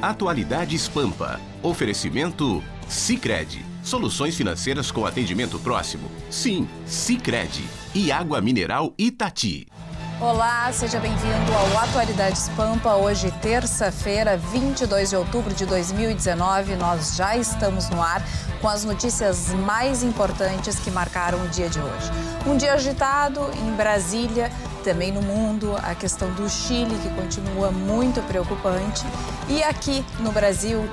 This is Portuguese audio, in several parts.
Atualidades Pampa. Oferecimento Sicredi. Soluções financeiras com atendimento próximo. Sim, Sicredi. E água mineral Itati. Olá, seja bem-vindo ao Atualidades Pampa. Hoje, terça-feira, 22 de outubro de 2019. Nós já estamos no ar com as notícias mais importantes que marcaram o dia de hoje. Um dia agitado em Brasília, também no mundo, a questão do Chile, que continua muito preocupante. E aqui no Brasil,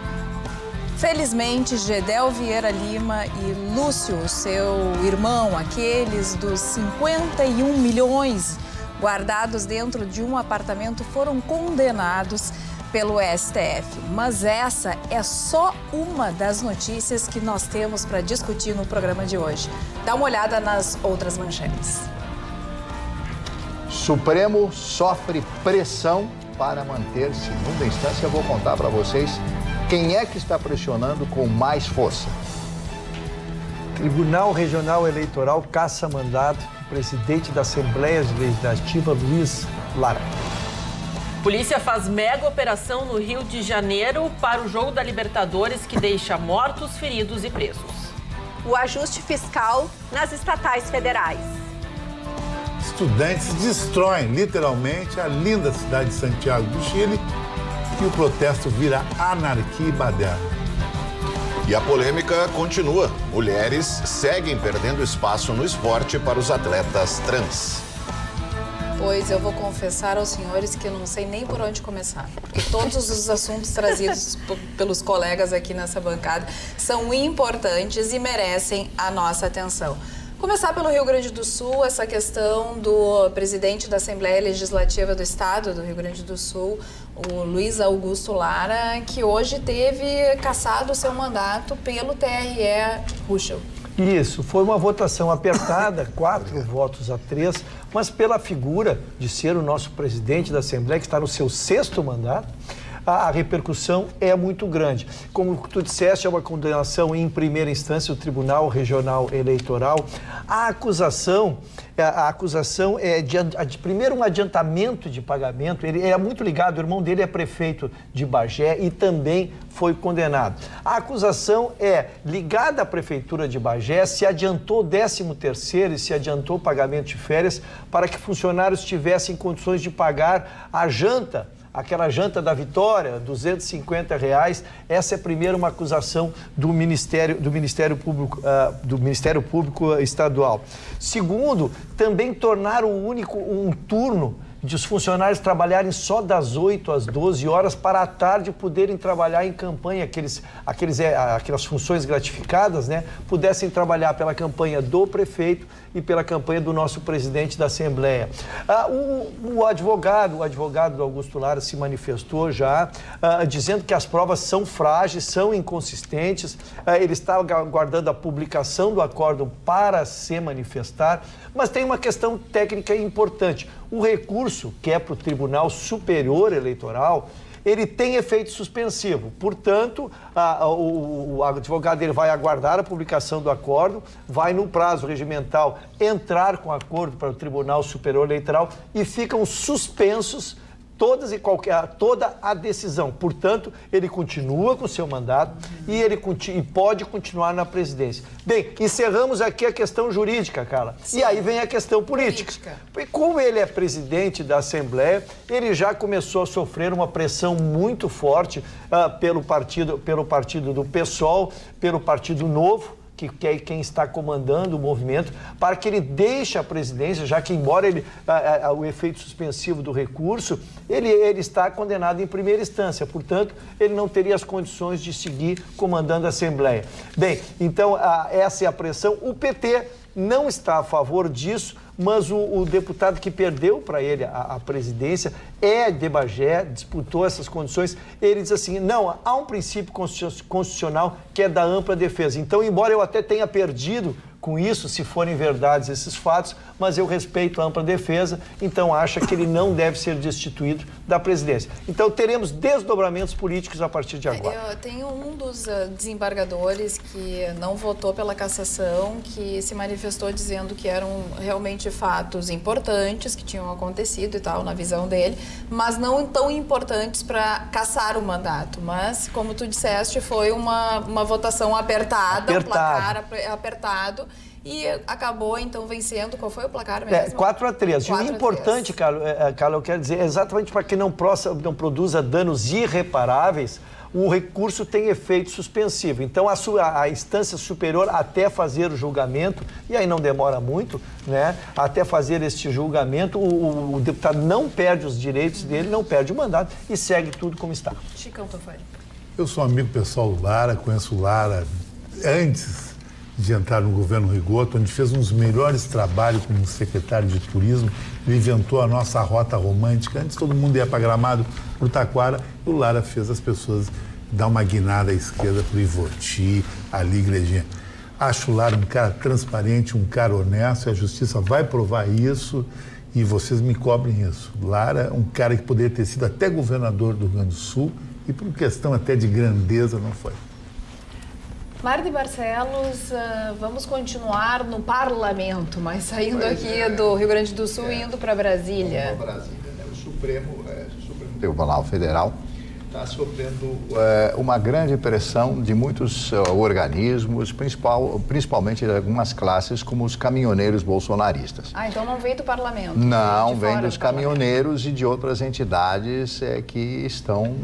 felizmente, Gedel Vieira Lima e Lúcio, seu irmão, aqueles dos 51 milhões guardados dentro de um apartamento, foram condenados pelo STF. Mas essa é só uma das notícias que nós temos para discutir no programa de hoje. Dá uma olhada nas outras manchetes. Supremo sofre pressão para manter segunda instância. Eu vou contar para vocês quem é que está pressionando com mais força. Tribunal Regional Eleitoral caça mandado do presidente da Assembleia Legislativa, Luiz Lara. Polícia faz mega operação no Rio de Janeiro para o jogo da Libertadores, que deixa mortos, feridos e presos. O ajuste fiscal nas estatais federais. Estudantes destroem literalmente a linda cidade de Santiago do Chile e o protesto vira anarquia e baderna. E a polêmica continua. Mulheres seguem perdendo espaço no esporte para os atletas trans. Pois eu vou confessar aos senhores que eu não sei nem por onde começar, porque todos os assuntos trazidos pelos colegas aqui nessa bancada são importantes e merecem a nossa atenção. Começar pelo Rio Grande do Sul, essa questão do presidente da Assembleia Legislativa do Estado do Rio Grande do Sul, o Luiz Augusto Lara, que hoje teve cassado o seu mandato pelo TRE Ruschel. Isso, foi uma votação apertada, 4 votos a 3, mas pela figura de ser o nosso presidente da Assembleia, que está no seu 6º mandato, a repercussão é muito grande. Como tu disseste, é uma condenação em primeira instância do Tribunal Regional Eleitoral. A acusação é de primeiro um adiantamento de pagamento. Ele é muito ligado, o irmão dele é prefeito de Bagé e também foi condenado. A acusação é ligada à prefeitura de Bagé, se adiantou 13º e se adiantou o pagamento de férias para que funcionários tivessem condições de pagar a janta, aquela janta da vitória, R$250. Essa é primeiro uma acusação do Ministério Público Estadual. Segundo, também tornar um turno de os funcionários trabalharem só das 8 às 12 horas para à tarde poderem trabalhar em campanha, aquelas funções gratificadas, né, pudessem trabalhar pela campanha do prefeito e pela campanha do nosso presidente da Assembleia. O advogado do Augusto Lara se manifestou já, dizendo que as provas são frágeis, são inconsistentes, ele está aguardando a publicação do acórdão para se manifestar, mas tem uma questão técnica importante. O recurso, que é para o Tribunal Superior Eleitoral, ele tem efeito suspensivo. Portanto, o advogado dele vai aguardar a publicação do acordo, vai no prazo regimental entrar com acordo para o Tribunal Superior Eleitoral e ficam suspensos toda a decisão. Portanto, ele continua com o seu mandato e pode continuar na presidência. Bem, encerramos aqui a questão jurídica, Carla. Sim. E aí vem a questão política. E como ele é presidente da Assembleia, ele já começou a sofrer uma pressão muito forte pelo partido do PSOL, pelo Partido Novo, que é quem está comandando o movimento, para que ele deixe a presidência, já que, embora o efeito suspensivo do recurso, ele está condenado em primeira instância, portanto, ele não teria as condições de seguir comandando a Assembleia. Bem, então, essa é a pressão. O PT não está a favor disso, mas o deputado que perdeu para ele a presidência é de Bagé, disputou essas condições. Ele diz assim, não, há um princípio constitucional que é da ampla defesa. Então, embora eu até tenha perdido com isso, se forem verdades esses fatos, mas eu respeito a ampla defesa, então acha que ele não deve ser destituído da presidência. Então teremos desdobramentos políticos a partir de agora. Eu tenho um dos desembargadores que não votou pela cassação, que se manifestou dizendo que eram realmente fatos importantes que tinham acontecido e tal, na visão dele, mas não tão importantes para cassar o mandato. Mas, como tu disseste, foi uma votação apertada, um placar apertado. E acabou, então, vencendo. Qual foi o placar mesmo? 4-3. E o importante, Carla, eu quero dizer, exatamente para que não produza danos irreparáveis, o recurso tem efeito suspensivo. Então, a instância superior, até fazer o julgamento, e aí não demora muito, né? Até fazer este julgamento, o deputado não perde os direitos dele, não perde o mandato e segue tudo como está. Chicão Tofani. Eu sou amigo pessoal do Lara, conheço o Lara antes de entrar no governo Rigoto, onde fez um dos melhores trabalhos como secretário de turismo. Ele inventou a nossa rota romântica. Antes todo mundo ia para Gramado, para o Taquara, e o Lara fez as pessoas dar uma guinada à esquerda para o Ivoti, ali, igrejinha. Acho o Lara um cara transparente, um cara honesto, e a justiça vai provar isso e vocês me cobrem isso. Lara, um cara que poderia ter sido até governador do Rio Grande do Sul e por questão até de grandeza não foi. Marli Barcelos, vamos continuar no parlamento, mas saindo aqui do Rio Grande do Sul e indo para Brasília. Para Brasília, né? O Supremo Tribunal Federal está sofrendo uma grande pressão de muitos organismos, principalmente de algumas classes, como os caminhoneiros bolsonaristas. Ah, então não veio do parlamento? Não, vem dos caminhoneiros e de outras entidades que estão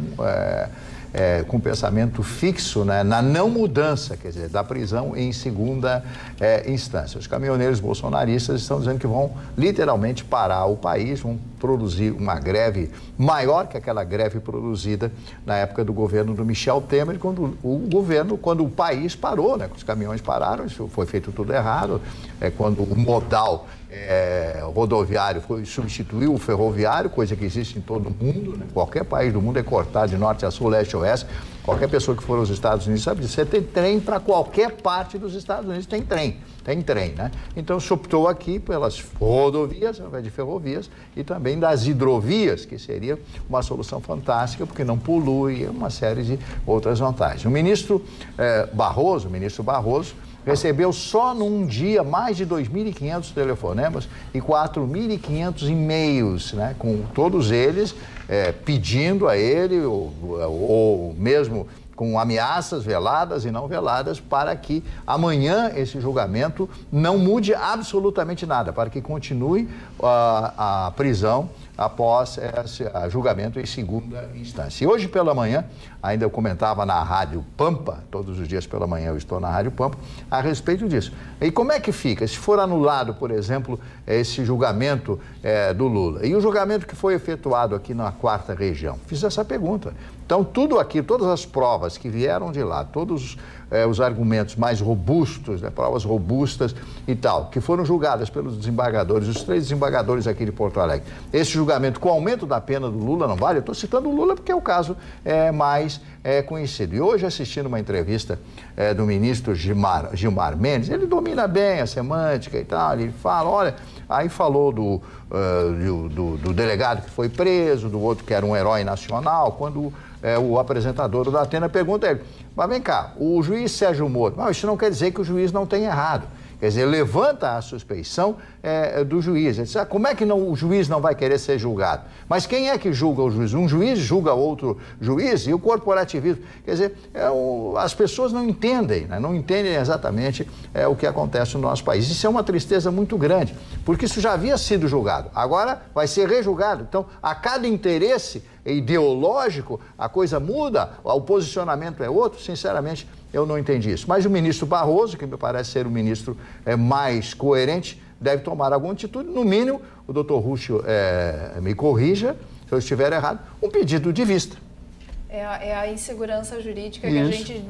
com pensamento fixo, né, na não mudança, quer dizer, da prisão em segunda instância. Os caminhoneiros bolsonaristas estão dizendo que vão literalmente parar o país, vão produzir uma greve maior que aquela greve produzida na época do governo do Michel Temer, quando o país parou, né, os caminhões pararam, isso foi feito tudo errado, quando o modal rodoviário substituiu o ferroviário, coisa que existe em todo o mundo, né? Qualquer país do mundo é cortado de norte a sul, leste a oeste. Qualquer pessoa que for aos Estados Unidos sabe disso. Você tem trem para qualquer parte dos Estados Unidos, tem trem, né? Então se optou aqui pelas rodovias ao invés de ferrovias e também das hidrovias, que seria uma solução fantástica, porque não polui, uma série de outras vantagens. O ministro Barroso recebeu só num dia mais de 2.500 telefonemas e 4.500 e-mails, né, com todos eles pedindo a ele, ou mesmo com ameaças veladas e não veladas, para que amanhã esse julgamento não mude absolutamente nada, para que continue a prisão após esse julgamento em segunda instância. E hoje pela manhã, ainda eu comentava na Rádio Pampa, todos os dias pela manhã eu estou na Rádio Pampa, a respeito disso. E como é que fica? Se for anulado, por exemplo, esse julgamento do Lula, e o julgamento que foi efetuado aqui na 4ª região? Fiz essa pergunta. Então, tudo aqui, todas as provas que vieram de lá, todos os argumentos mais robustos, né, provas robustas e tal, que foram julgadas pelos desembargadores, os 3 desembargadores aqui de Porto Alegre. Esse julgamento com o aumento da pena do Lula não vale? Eu estou citando o Lula porque é o caso mais conhecido. E hoje, assistindo uma entrevista do ministro Gilmar Mendes, ele domina bem a semântica e tal, ele fala, olha, aí falou do delegado que foi preso, do outro que era um herói nacional, quando o apresentador da Atena pergunta a ele, mas vem cá, o juiz Sérgio Moro, não, isso não quer dizer que o juiz não tenha errado. Quer dizer, levanta a suspeição do juiz. Ele diz, como é que o juiz não vai querer ser julgado? Mas quem é que julga o juiz? Um juiz julga outro juiz e o corporativismo. Quer dizer, as pessoas não entendem, né? Não entendem exatamente o que acontece no nosso país. Isso é uma tristeza muito grande, porque isso já havia sido julgado. Agora vai ser rejulgado. Então, a cada interesse ideológico, a coisa muda, o posicionamento é outro. Sinceramente, eu não entendi isso. Mas o ministro Barroso, que me parece ser o ministro mais coerente, deve tomar alguma atitude. No mínimo, o doutor Rússio me corrija se eu estiver errado, um pedido de vista. É a insegurança jurídica que a gente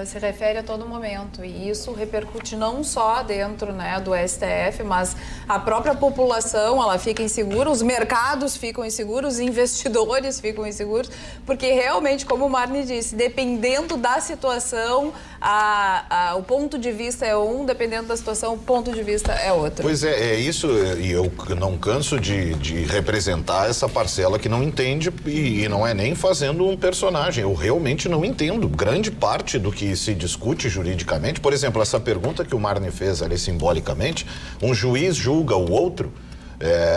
se refere a todo momento. E isso repercute não só dentro, né, do STF, mas a própria população, ela fica insegura, os mercados ficam inseguros, os investidores ficam inseguros, porque realmente, como o Marli disse, dependendo da situação, o ponto de vista é um, dependendo da situação, o ponto de vista é outro. Pois é isso, e eu não canso de representar essa parcela que não entende, e não é nem fazendo um personagem, eu realmente não entendo grande parte do que se discute juridicamente. Por exemplo, essa pergunta que o Marne fez ali simbolicamente, um juiz julga o outro,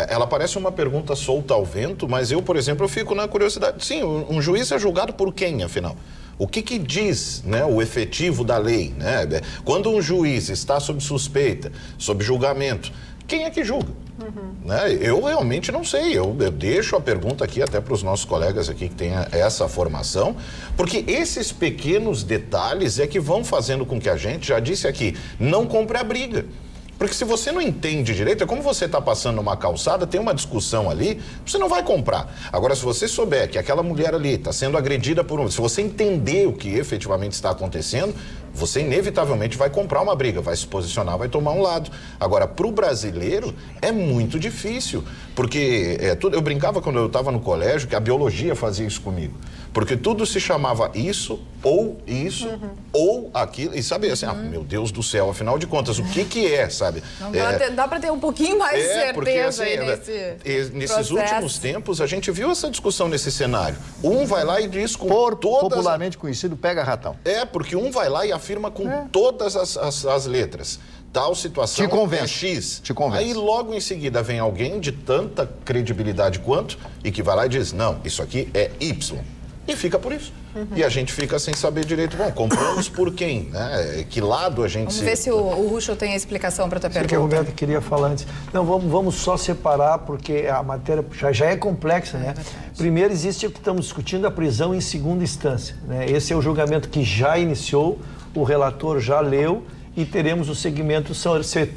ela parece uma pergunta solta ao vento, mas eu, por exemplo, eu fico na curiosidade. Sim, um juiz é julgado por quem, afinal? O que diz, né, o efetivo da lei, né? Quando um juiz está sob suspeita, sob julgamento, quem é que julga? Né? Eu realmente não sei, eu deixo a pergunta aqui até para os nossos colegas aqui que têm essa formação, porque esses pequenos detalhes é que vão fazendo com que a gente, já disse aqui, não compre a briga. Porque se você não entende direito, é como você está passando numa calçada, tem uma discussão ali, você não vai comprar. Agora, se você souber que aquela mulher ali está sendo agredida por se você entender o que efetivamente está acontecendo, você inevitavelmente vai comprar uma briga, vai se posicionar, vai tomar um lado. Agora, para o brasileiro, é muito difícil, porque eu brincava quando eu estava no colégio que a biologia fazia isso comigo. Porque tudo se chamava isso, ou aquilo, e sabe assim, meu Deus do céu, afinal de contas, o que é, sabe? Não dá para ter um pouquinho mais de certeza porque, assim, aí nesses últimos tempos, a gente viu essa discussão nesse cenário. Um vai lá e diz com popularmente conhecido, pega-ratão. Porque um vai lá e afirma com todas as letras. Tal situação é X. Te convence. Aí logo em seguida vem alguém de tanta credibilidade quanto e que vai lá e diz, não, isso aqui é Y. E fica por isso. E a gente fica sem saber direito, bom, compramos por quem, né? Que lado a gente Vamos ver se o Ruschel tem a explicação para a tua pergunta. Que a Roberta queria falar antes. Não, vamos só separar, porque a matéria já é complexa, né? Primeiro, existe o que estamos discutindo, a prisão em segunda instância, né? Esse é o julgamento que já iniciou, o relator já leu, e teremos o segmento,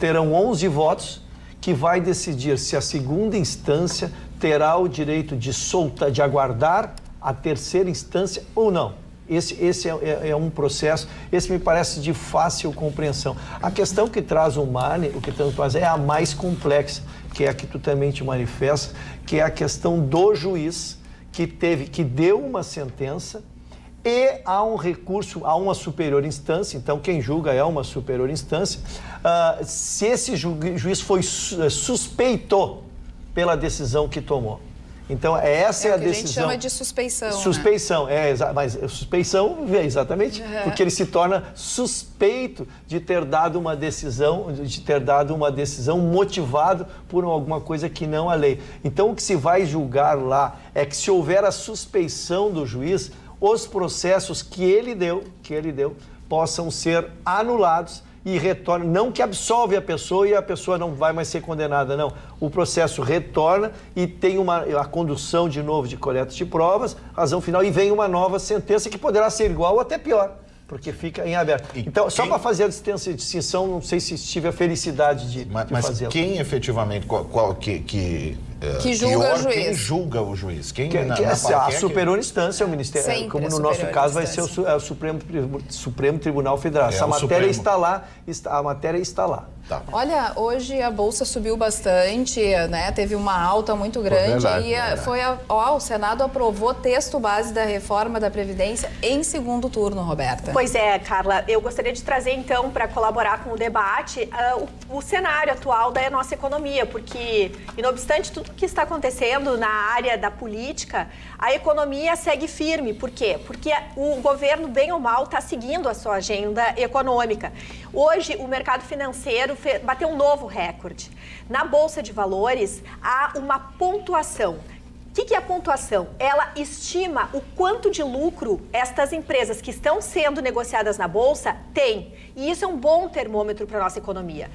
terão 11 votos, que vai decidir se a segunda instância terá o direito de aguardar a terceira instância ou não. Esse é um processo, esse me parece de fácil compreensão. A questão que traz o Marne, o que traz é a mais complexa, que é a que tu também te manifesta, que é a questão do juiz que deu uma sentença e há um recurso a uma superior instância, então quem julga é uma superior instância, se esse juiz foi suspeito pela decisão que tomou. Então, essa é a decisão. A gente chama de suspeição. Suspeição, né? Mas suspeição, exatamente, porque ele se torna suspeito de ter dado uma decisão, motivado por alguma coisa que não a lei. Então, o que se vai julgar lá é que se houver a suspeição do juiz, os processos que ele deu, possam ser anulados e retorna, não que absolve a pessoa e a pessoa não vai mais ser condenada, não. O processo retorna e tem a condução de novo de coleta de provas, razão final, e vem uma nova sentença que poderá ser igual ou até pior, porque fica em aberto. Então, só para fazer a distinção, não sei se tive a felicidade de fazê-la. Mas quem efetivamente, que julga o juiz? Quem julga o juiz? A superior instância, o Ministério, sempre como no nosso caso vai ser o Supremo Tribunal Federal. Essa matéria está lá, a matéria está lá. Tá. Olha, hoje a Bolsa subiu bastante, né? Teve uma alta muito grande o Senado aprovou texto base da reforma da Previdência em segundo turno, Roberta. Pois é, Carla. Eu gostaria de trazer, então, para colaborar com o debate, o cenário atual da nossa economia, porque, e não obstante tudo que está acontecendo na área da política, a economia segue firme. Por quê? Porque o governo, bem ou mal, está seguindo a sua agenda econômica. Hoje, o mercado financeiro bateu um novo recorde. Na Bolsa de Valores, há uma pontuação. O que é a pontuação? Ela estima o quanto de lucro estas empresas que estão sendo negociadas na Bolsa têm. E isso é um bom termômetro para a nossa economia.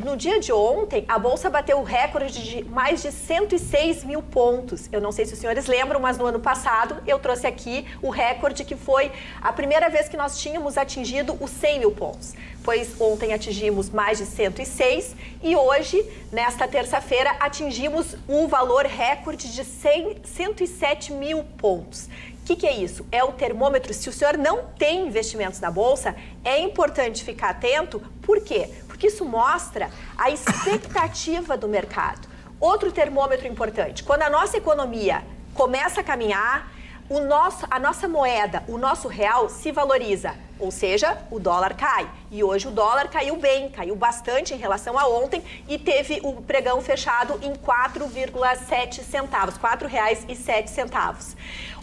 No dia de ontem, a Bolsa bateu o recorde de mais de 106 mil pontos. Eu não sei se os senhores lembram, mas no ano passado eu trouxe aqui o recorde que foi a primeira vez que nós tínhamos atingido os 100 mil pontos. Pois ontem atingimos mais de 106 e hoje, nesta terça-feira, atingimos o valor recorde de 107 mil pontos. O que é isso? É o termômetro. Se o senhor não tem investimentos na Bolsa, é importante ficar atento. Por quê? Porque isso mostra a expectativa do mercado. Outro termômetro importante, quando a nossa economia começa a caminhar, a nossa moeda, o nosso real se valoriza, ou seja, o dólar cai. E hoje o dólar caiu bem, caiu bastante em relação a ontem e teve o pregão fechado em 4,07 centavos, R$ 4,07.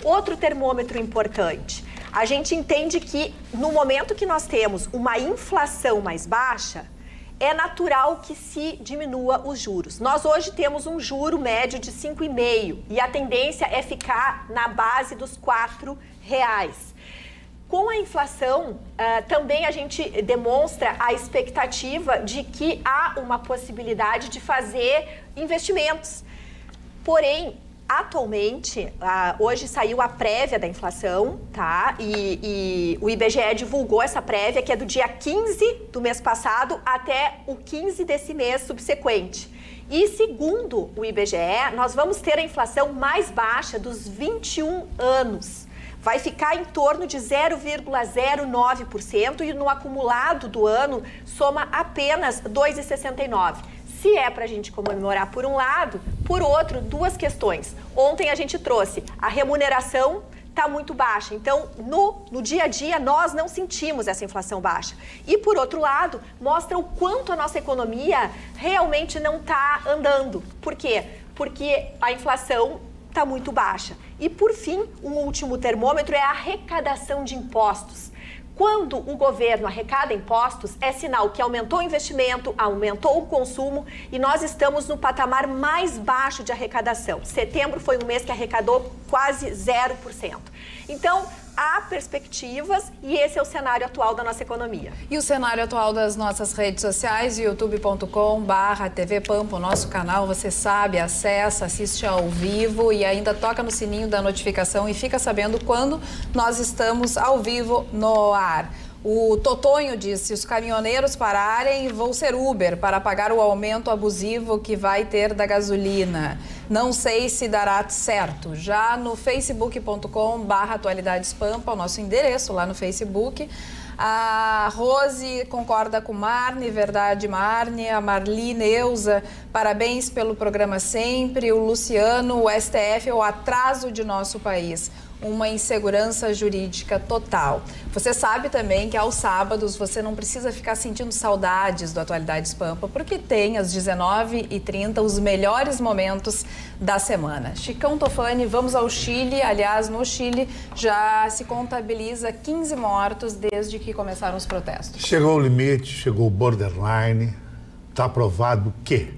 Outro termômetro importante, a gente entende que no momento que nós temos uma inflação mais baixa, é natural que se diminua os juros. Nós hoje temos um juro médio de 5,5% e a tendência é ficar na base dos R$ 4. Com a inflação, também a gente demonstra a expectativa de que há uma possibilidade de fazer investimentos. Porém, atualmente, hoje saiu a prévia da inflação, tá? E o IBGE divulgou essa prévia, que é do dia 15 do mês passado até o 15 desse mês subsequente. E segundo o IBGE, nós vamos ter a inflação mais baixa dos 21 anos. Vai ficar em torno de 0,09% e no acumulado do ano soma apenas 2,69%. Se é para a gente comemorar por um lado, por outro, duas questões. Ontem a gente trouxe a remuneração está muito baixa, então no dia a dia nós não sentimos essa inflação baixa. E por outro lado, mostra o quanto a nossa economia realmente não está andando. Por quê? Porque a inflação está muito baixa. E por fim, um último termômetro é a arrecadação de impostos. Quando o governo arrecada impostos, é sinal que aumentou o investimento, aumentou o consumo e nós estamos no patamar mais baixo de arrecadação. Setembro foi um mês que arrecadou quase 0%. Então, há perspectivas e esse é o cenário atual da nossa economia. E o cenário atual das nossas redes sociais, youtube.com/TV Pampa, o nosso canal, você sabe, acessa, assiste ao vivo e ainda toca no sininho da notificação e fica sabendo quando nós estamos ao vivo no ar. O Totonho disse, se os caminhoneiros pararem, vou ser Uber para pagar o aumento abusivo que vai ter da gasolina. Não sei se dará certo. Já no facebook.com/atualidadespampa, o nosso endereço lá no Facebook. A Rose concorda com Marne, verdade, Marne. A Marli Neuza, parabéns pelo programa sempre. O Luciano, o STF é o atraso de nosso país. Uma insegurança jurídica total. Você sabe também que aos sábados você não precisa ficar sentindo saudades do Atualidades Pampa, porque tem às 19h30 os melhores momentos da semana. Chicão Tofani, vamos ao Chile. Aliás, no Chile já se contabiliza 15 mortos desde que começaram os protestos. Chegou o limite, chegou o borderline. Está provado que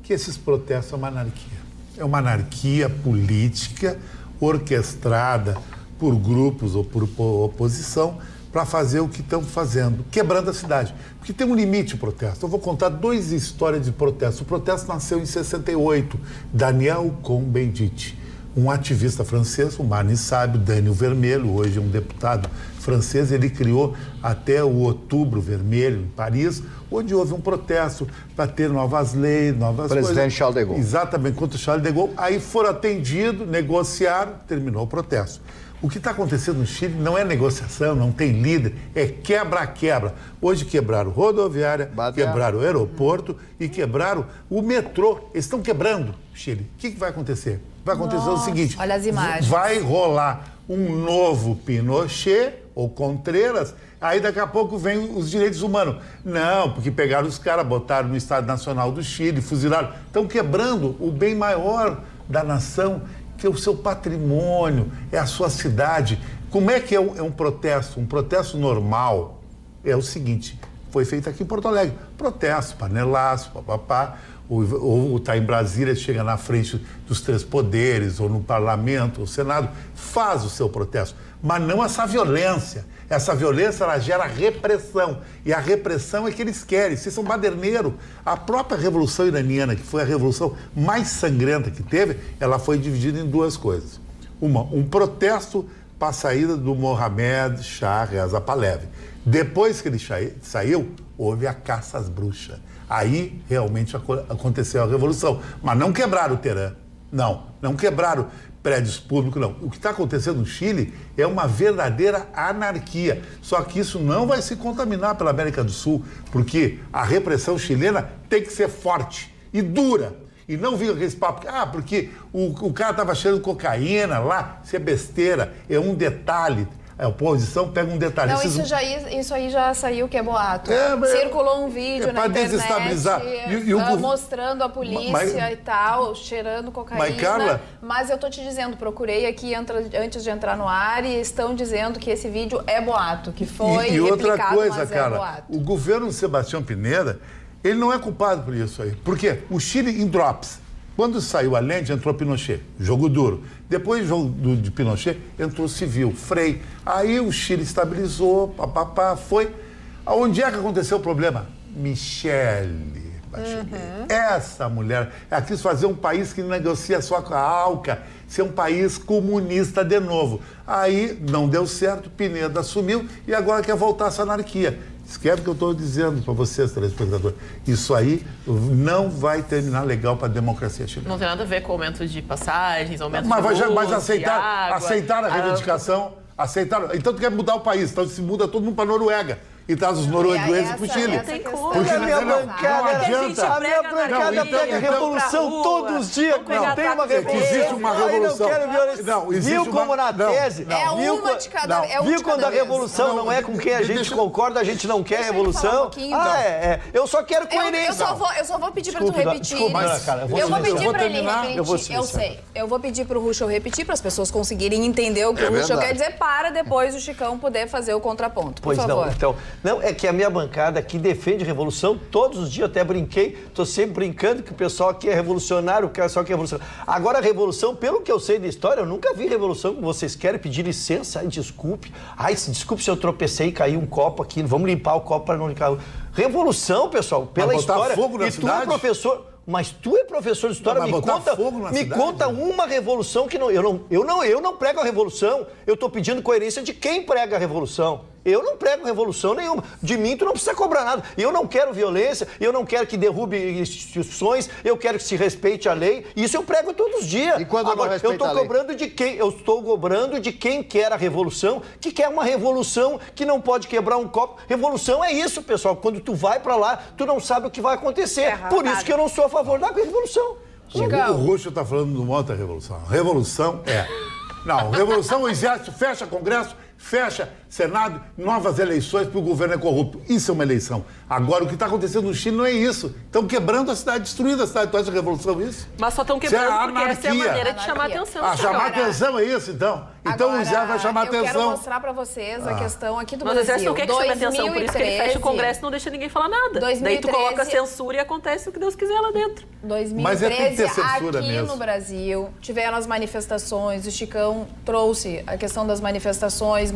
esses protestos são uma anarquia. É uma anarquia política orquestrada por grupos ou por oposição para fazer o que estão fazendo, quebrando a cidade. Porque tem um limite o protesto. Eu vou contar duas histórias de protesto. O protesto nasceu em 68. Daniel Cohn-Bendit, um ativista francês, o Marne sabe, Daniel Vermelho, hoje é um deputado francês, ele criou até o Outubro Vermelho em Paris, onde houve um protesto para ter novas leis, novas coisas. Presidente Charles de Gaulle. Exatamente, contra o Charles de Gaulle. Aí foram atendidos, negociaram, terminou o protesto. O que está acontecendo no Chile não é negociação, não tem líder, é quebra-quebra. Hoje quebraram rodoviária, quebraram o aeroporto e quebraram o metrô. Eles estão quebrando o Chile. O que vai acontecer? Vai acontecer o seguinte, olha as imagens. Vai rolar um novo Pinochet ou Contreras, aí daqui a pouco vem os direitos humanos. Não, porque pegaram os caras, botaram no Estado Nacional do Chile, fuzilaram. Estão quebrando o bem maior da nação, que é o seu patrimônio, é a sua cidade. Como é que é um protesto? Um protesto normal é o seguinte, foi feito aqui em Porto Alegre. Protesto, panelaço, papapá. Ou está em Brasília, chega na frente dos três poderes, ou no parlamento, ou no Senado, faz o seu protesto. Mas não essa violência. Essa violência, ela gera repressão. E a repressão é que eles querem. Vocês são baderneiros. A própria Revolução Iraniana, que foi a revolução mais sangrenta que teve, ela foi dividida em duas coisas. Um protesto para a saída do Mohamed Shah Reza Pahlavi. Depois que ele saiu, houve a caça às bruxas. Aí realmente aconteceu a revolução. Mas não quebraram o Teherã. Não quebraram prédios públicos, não. O que está acontecendo no Chile é uma verdadeira anarquia. Só que isso não vai se contaminar pela América do Sul, porque a repressão chilena tem que ser forte e dura. E não vinha aquele papo, porque o cara estava cheirando cocaína lá, isso é besteira, é um detalhe. A oposição pega um detalhe. Não, isso aí já saiu que é boato. Circulou um vídeo na internet desestabilizar. mostrando a polícia e tal, cheirando cocaína. Mas, Carla... Mas eu tô te dizendo, procurei aqui antes de entrar no ar e estão dizendo que esse vídeo é boato, que foi e outra coisa, mas Carla, é boato. o governo Sebastião Pineda, ele não é culpado por isso aí. Por quê? O Chile em drops. Quando saiu Allende, entrou Pinochet, jogo duro. Depois de Pinochet, entrou civil, Frei. Aí o Chile estabilizou, foi. Onde é que aconteceu o problema? Michele Bachelet. Essa mulher, ela quis fazer um país que negocia só com a ALCA, ser um país comunista de novo. Aí não deu certo, Pineda assumiu e agora quer voltar essa anarquia. Esquece o que eu estou dizendo para vocês, telespectadores. Isso aí não vai terminar legal para a democracia chilena. Não tem nada a ver com aumento de passagens, aumento de luz, mas aceitaram a reivindicação, aceitaram. Então tu quer mudar o país, então se muda todo mundo para a Noruega. E traz os noruegueses para o Chile. Não tem como. Porque a minha não adianta. A minha bancada pega revolução todos os dias. Não tem uma revolução. Existe uma revolução. Não quero violência. Viu como na tese? Viu quando a revolução não é com quem a gente concorda, a gente não quer revolução? Eu só quero coerência. Eu só vou pedir para tu repetir. Eu vou pedir para ele repetir. Eu sei. Eu vou pedir para o Ruschel repetir para as pessoas conseguirem entender o que o Ruschel quer dizer para depois o Chicão poder fazer o contraponto. Por favor. Então, não, é que a minha bancada aqui defende revolução todos os dias, até brinquei, tô sempre brincando que o pessoal aqui é revolucionário, o pessoal aqui é revolucionário. Agora, a revolução, pelo que eu sei da história, eu nunca vi revolução como vocês querem, pedir licença, desculpe. Desculpe se eu tropecei e caiu um copo aqui, vamos limpar o copo para não limpar. Revolução, pessoal, pela história. Fogo na cidade? Tu é professor... Mas tu é professor de história, me conta uma revolução que não... Eu não prego a revolução, eu estou pedindo coerência de quem prega a revolução. Eu não prego revolução nenhuma. De mim, tu não precisa cobrar nada. Eu não quero violência, eu não quero que derrube instituições, eu quero que se respeite a lei. Isso eu prego todos os dias. E quando não respeita a lei? Eu estou cobrando de quem quer a revolução, que quer uma revolução que não pode quebrar um copo. Revolução é isso, pessoal. Quando tu vai pra lá, tu não sabe o que vai acontecer. Por isso que eu não sou a favor da revolução. O Ruschel está falando de uma outra revolução. Revolução é... Não, revolução, o exército fecha Congresso, fecha Senado, novas eleições porque o governo é corrupto. Isso é uma eleição. Agora, o que está acontecendo no Chile não é isso. Estão quebrando a cidade, destruindo a cidade. Tu acha revolução isso? Mas só estão quebrando porque essa é a maneira de chamar atenção. Chamar atenção é isso, então? Então o exército vai chamar atenção. Eu quero mostrar para vocês a questão aqui do Brasil. Mas o exército não quer que chame atenção, por isso que ele fecha o Congresso e não deixa ninguém falar nada. 2013, daí tu coloca a censura e acontece o que Deus quiser lá dentro. 2013, mas tem que ter censura aqui mesmo. No Brasil, tiveram as manifestações, o Chicão trouxe a questão das manifestações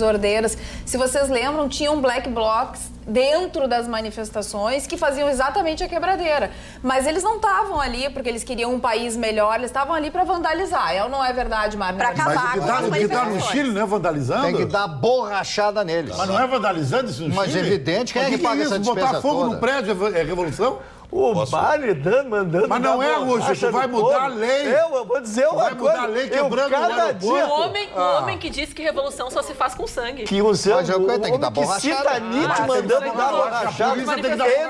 ordeiras. Se vocês lembram, tinham black blocs dentro das manifestações que faziam exatamente a quebradeira. Mas eles não estavam ali porque eles queriam um país melhor, eles estavam ali para vandalizar. É ou não é verdade, Marna? Para acabar com as manifestações. O que está no Chile não é vandalizando? Tem que dar borrachada neles. Mas não é vandalizando isso no Chile? Mas evidente, quem é que paga essa despesa botar fogo toda? no prédio é revolução? O Bale mandando... Mas não é, Ruschel, tu vai mudar a lei. Eu vou dizer uma coisa. Vai mudar a lei quebrando o aeroporto. O homem que disse que revolução só se faz com sangue. Que o tem que dar borrachada. cita Nietzsche mandando dar borrachada.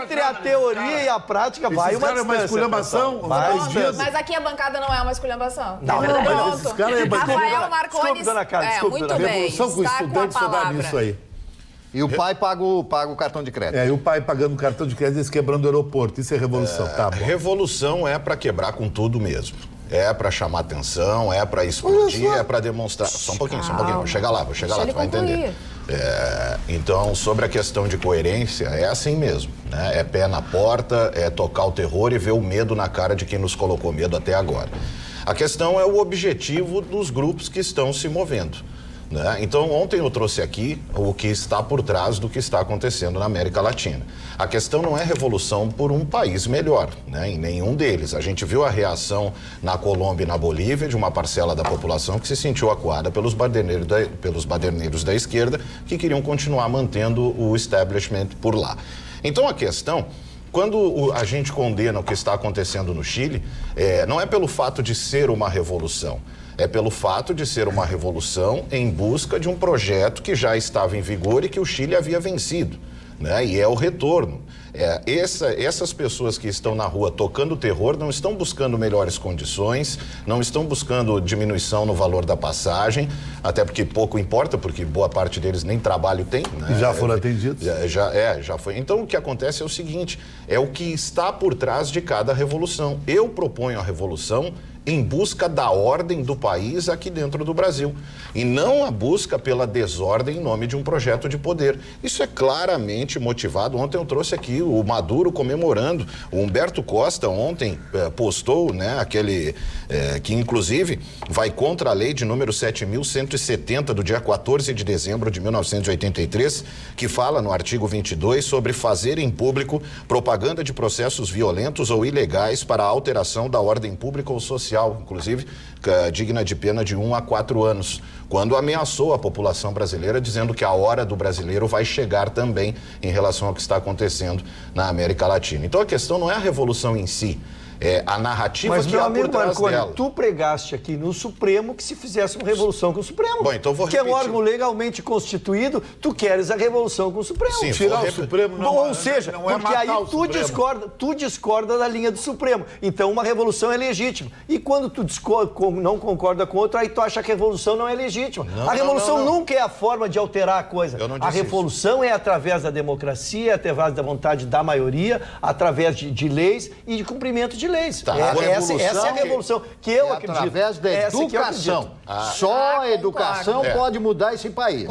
Entre a teoria e a prática vai uma distância. É uma esculhambação. Mas aqui a bancada não é uma esculhambação. Não, é verdade. Esses caras é Rafael Marcones... Desculpa, dona Carla, muito bem. Revolução com estudantes só dá nisso aí. E o pai paga o cartão de crédito. E o pai pagando o cartão de crédito e eles quebrando o aeroporto. Isso é revolução, tá bom. Revolução é para quebrar com tudo mesmo. É para chamar atenção, é para explodir, é para demonstrar... Só um pouquinho. Vou chegar lá, tu vai entender. Então, sobre a questão de coerência, é assim mesmo, né? É pé na porta, é tocar o terror e ver o medo na cara de quem nos colocou medo até agora. A questão é o objetivo dos grupos que estão se movendo. Né? Então, ontem eu trouxe aqui o que está por trás do que está acontecendo na América Latina. A questão não é revolução por um país melhor, né? Em nenhum deles. A gente viu a reação na Colômbia e na Bolívia de uma parcela da população que se sentiu acuada pelos baderneiros da esquerda que queriam continuar mantendo o establishment por lá. Então, a questão... Quando a gente condena o que está acontecendo no Chile, não é pelo fato de ser uma revolução, é pelo fato de ser uma revolução em busca de um projeto que já estava em vigor e que o Chile havia vencido. né? E é o retorno. Essas pessoas que estão na rua tocando terror não estão buscando melhores condições, não estão buscando diminuição no valor da passagem, até porque pouco importa, porque boa parte deles nem trabalho tem, né? E já foram atendidos? Já foi. Então, o que acontece é o seguinte, é o que está por trás de cada revolução. Eu proponho a revolução em busca da ordem do país aqui dentro do Brasil. E não a busca pela desordem em nome de um projeto de poder. Isso é claramente motivado. Ontem eu trouxe aqui o Maduro comemorando. O Humberto Costa ontem postou, né, aquele que inclusive vai contra a lei de número 7.170 do dia 14 de dezembro de 1983, que fala no artigo 22 sobre fazer em público propaganda de processos violentos ou ilegais para a alteração da ordem pública ou social, inclusive digna de pena de 1 a 4 anos, quando ameaçou a população brasileira, dizendo que a hora do brasileiro vai chegar também em relação ao que está acontecendo na América Latina. Então a questão não é a revolução em si, é a narrativa que há por trás dela. Tu pregaste aqui no Supremo que se fizesse uma revolução com o Supremo. Bom, então vou repetir. Que é um órgão legalmente constituído, tu queres a revolução com o Supremo. Sim, tirar o Supremo não. Ou seja, não é porque aí tu discorda da linha do Supremo. Então uma revolução é legítima. E quando tu não concorda com outra, aí tu acha que a revolução não é legítima. A revolução nunca é a forma de alterar a coisa. A revolução é através da democracia, através da vontade da maioria, através de leis e de cumprimento de leis. Tá. Essa é a revolução que eu acredito. Através da educação. Só a educação pode mudar esse país.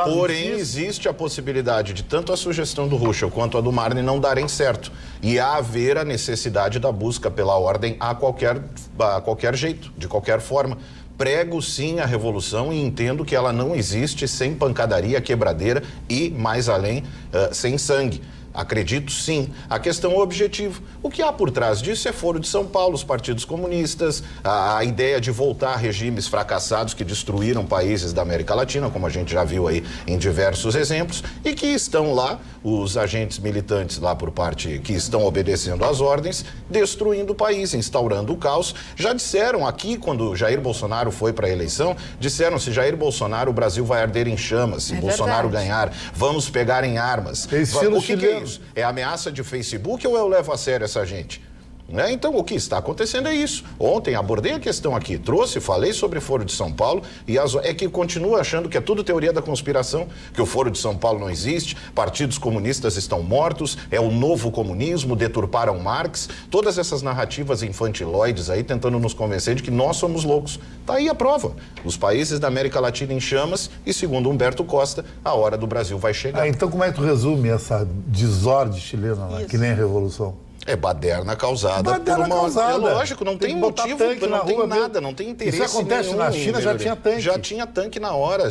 Porém, existe a possibilidade de tanto a sugestão do Ruschel quanto a do Marne não darem certo. E haver a necessidade da busca pela ordem a qualquer jeito, de qualquer forma. Prego sim a revolução e entendo que ela não existe sem pancadaria, quebradeira e, mais além, sem sangue. Acredito sim. A questão é o objetivo. O que há por trás disso é Foro de São Paulo, os partidos comunistas, a ideia de voltar a regimes fracassados que destruíram países da América Latina, como a gente já viu aí em diversos exemplos, e que estão lá, os agentes militantes lá por parte que estão obedecendo às ordens, destruindo o país, instaurando o caos. Já disseram aqui, quando Jair Bolsonaro foi para a eleição, disseram: se Jair Bolsonaro, o Brasil vai arder em chamas, se Bolsonaro ganhar, vamos pegar em armas. O que é isso? É ameaça de Facebook ou eu levo a sério essa gente? Né? Então, o que está acontecendo é isso. Ontem abordei a questão aqui, falei sobre o Foro de São Paulo e é que continua achando que é tudo teoria da conspiração, que o Foro de São Paulo não existe, partidos comunistas estão mortos, é o novo comunismo, deturparam Marx, todas essas narrativas infantiloides aí tentando nos convencer de que nós somos loucos. Tá aí a prova. Os países da América Latina em chamas e, segundo Humberto Costa, a hora do Brasil vai chegar. Então como é que tu resume essa desordem chilena lá, que nem a revolução? É baderna causada por uma... É lógico, não tem motivo, não tem nada, não tem interesse nenhum. Isso acontece na China, já tinha tanque. Já tinha tanque na hora,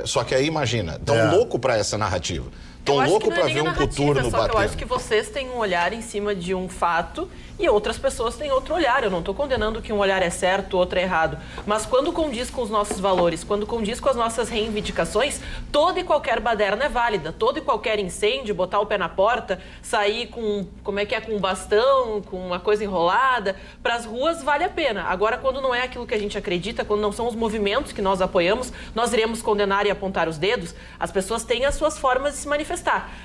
só que aí, imagina, tão louco para essa narrativa. Tão louco para ver um coturno bater. Eu acho que vocês têm um olhar em cima de um fato e outras pessoas têm outro olhar. Eu não estou condenando que um olhar é certo, outro é errado. Mas quando condiz com os nossos valores, quando condiz com as nossas reivindicações, toda e qualquer baderna é válida. Todo e qualquer incêndio, botar o pé na porta, sair com, com um bastão, com uma coisa enrolada, para as ruas vale a pena. Agora, quando não é aquilo que a gente acredita, quando não são os movimentos que nós apoiamos, nós iremos condenar e apontar os dedos. As pessoas têm as suas formas de se manifestar.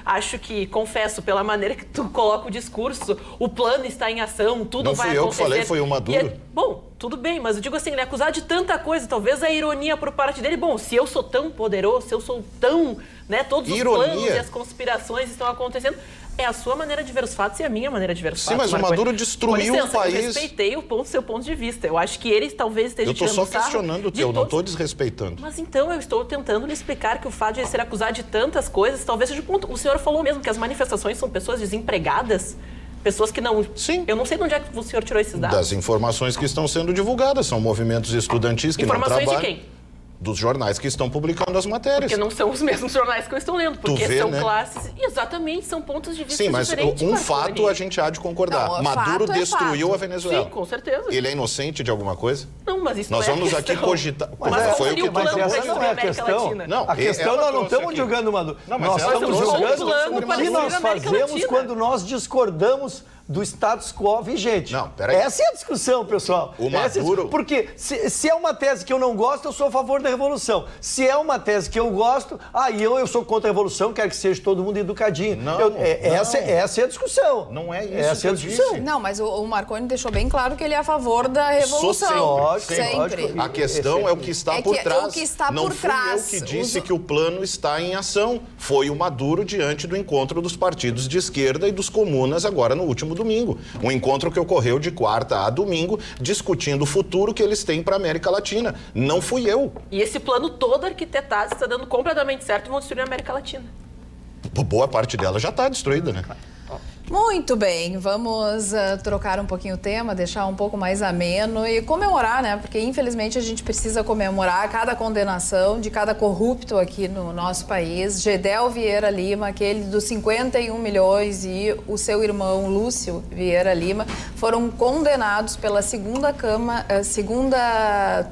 Acho que, confesso, pela maneira que tu coloca o discurso, o plano está em ação, tudo vai acontecer. Não fui eu que falei, foi o Maduro. Bom, tudo bem, mas eu digo assim, ele é acusado de tanta coisa, talvez a ironia por parte dele, bom, se eu sou tão poderoso, se eu sou tão, né, todos os planos e as conspirações estão acontecendo, é a sua maneira de ver os fatos e a minha maneira de ver os fatos. Sim, mas o Maduro destruiu o país. Eu respeitei o seu ponto de vista. Eu acho que ele talvez esteja tirando sarro. Eu estou só questionando o teu, não estou desrespeitando. Mas então eu estou tentando lhe explicar que o fato de ele ser acusado de tantas coisas, talvez seja o ponto. O senhor falou mesmo que as manifestações são pessoas desempregadas, pessoas que não... Sim. Eu não sei de onde é que o senhor tirou esses dados. Das informações que estão sendo divulgadas, são movimentos estudantis que não trabalham. Informações de quem? Dos jornais que estão publicando as matérias. Porque não são os mesmos jornais que eu estou lendo, porque são classes... Exatamente, são pontos de vista diferentes. Sim, mas um fato a gente há de concordar. Não, Maduro destruiu a Venezuela. Sim, com certeza. Ele é inocente de alguma coisa? Não, mas isso nós vamos aqui cogitar... Mas foi o que mas essa não é a questão. Não, a questão nós não estamos julgando o Maduro. Nós estamos julgando o que nós fazemos quando nós discordamos do status quo vigente. Não, peraí. Essa é a discussão, pessoal. O Maduro... Porque se é uma tese que eu não gosto, eu sou a favor da revolução. Se é uma tese que eu gosto, aí eu sou contra a revolução, quero que seja todo mundo educadinho. Essa é a discussão. Não é isso essa é a discussão. Não, mas o Marconi deixou bem claro que ele é a favor da revolução. Sempre. A questão é o que está por trás. O que está não por trás. Fui eu que disse que o plano está em ação. Foi o Maduro diante do encontro dos partidos de esquerda e dos comunas agora no último domingo. Um encontro que ocorreu de quarta a domingo, discutindo o futuro que eles têm para a América Latina. Não fui eu. E esse plano todo arquitetado está dando completamente certo e vão destruir a América Latina. Boa parte dela já está destruída, né? Muito bem, vamos trocar um pouquinho o tema, deixar um pouco mais ameno e comemorar, né? Porque infelizmente a gente precisa comemorar cada condenação de cada corrupto aqui no nosso país. Gedel Vieira Lima, aquele dos 51 milhões, e o seu irmão Lúcio Vieira Lima foram condenados pela segunda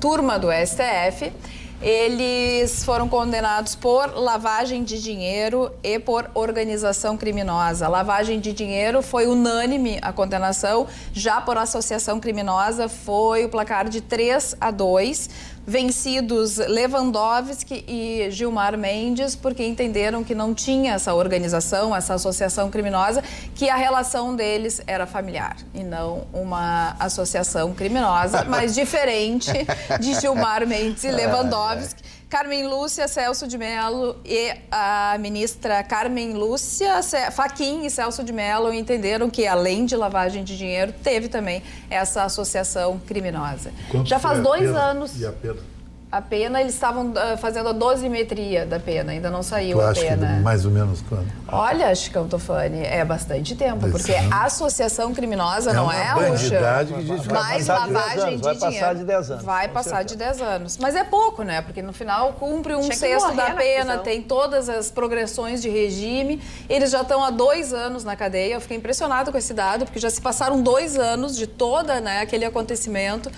turma do STF. Eles foram condenados por lavagem de dinheiro e por organização criminosa. Lavagem de dinheiro foi unânime a condenação, já por associação criminosa foi o placar de 3-2, vencidos Lewandowski e Gilmar Mendes, porque entenderam que não tinha essa organização, essa associação criminosa, que a relação deles era familiar e não uma associação criminosa, mas diferente de Gilmar Mendes e Lewandowski. Carmen Lúcia, Celso de Mello e a ministra Carmen Lúcia, Fachin e Celso de Mello entenderam que, além de lavagem de dinheiro, teve também essa associação criminosa. Já faz 2 anos. E a pena? A pena, eles estavam fazendo a dosimetria da pena, ainda não saiu a pena. Que mais ou menos quando? Olha, Chicão Tofani, é bastante tempo, porque a associação criminosa não é, Uxa? Mais lavagem de dinheiro. Vai passar de 10 anos. Vai passar de 10 anos. Mas é pouco, né? Porque no final cumpre 1/6 da pena, tem todas as progressões de regime. Eles já estão há 2 anos na cadeia. Eu fiquei impressionado com esse dado, porque já se passaram 2 anos de toda, né, aquele acontecimento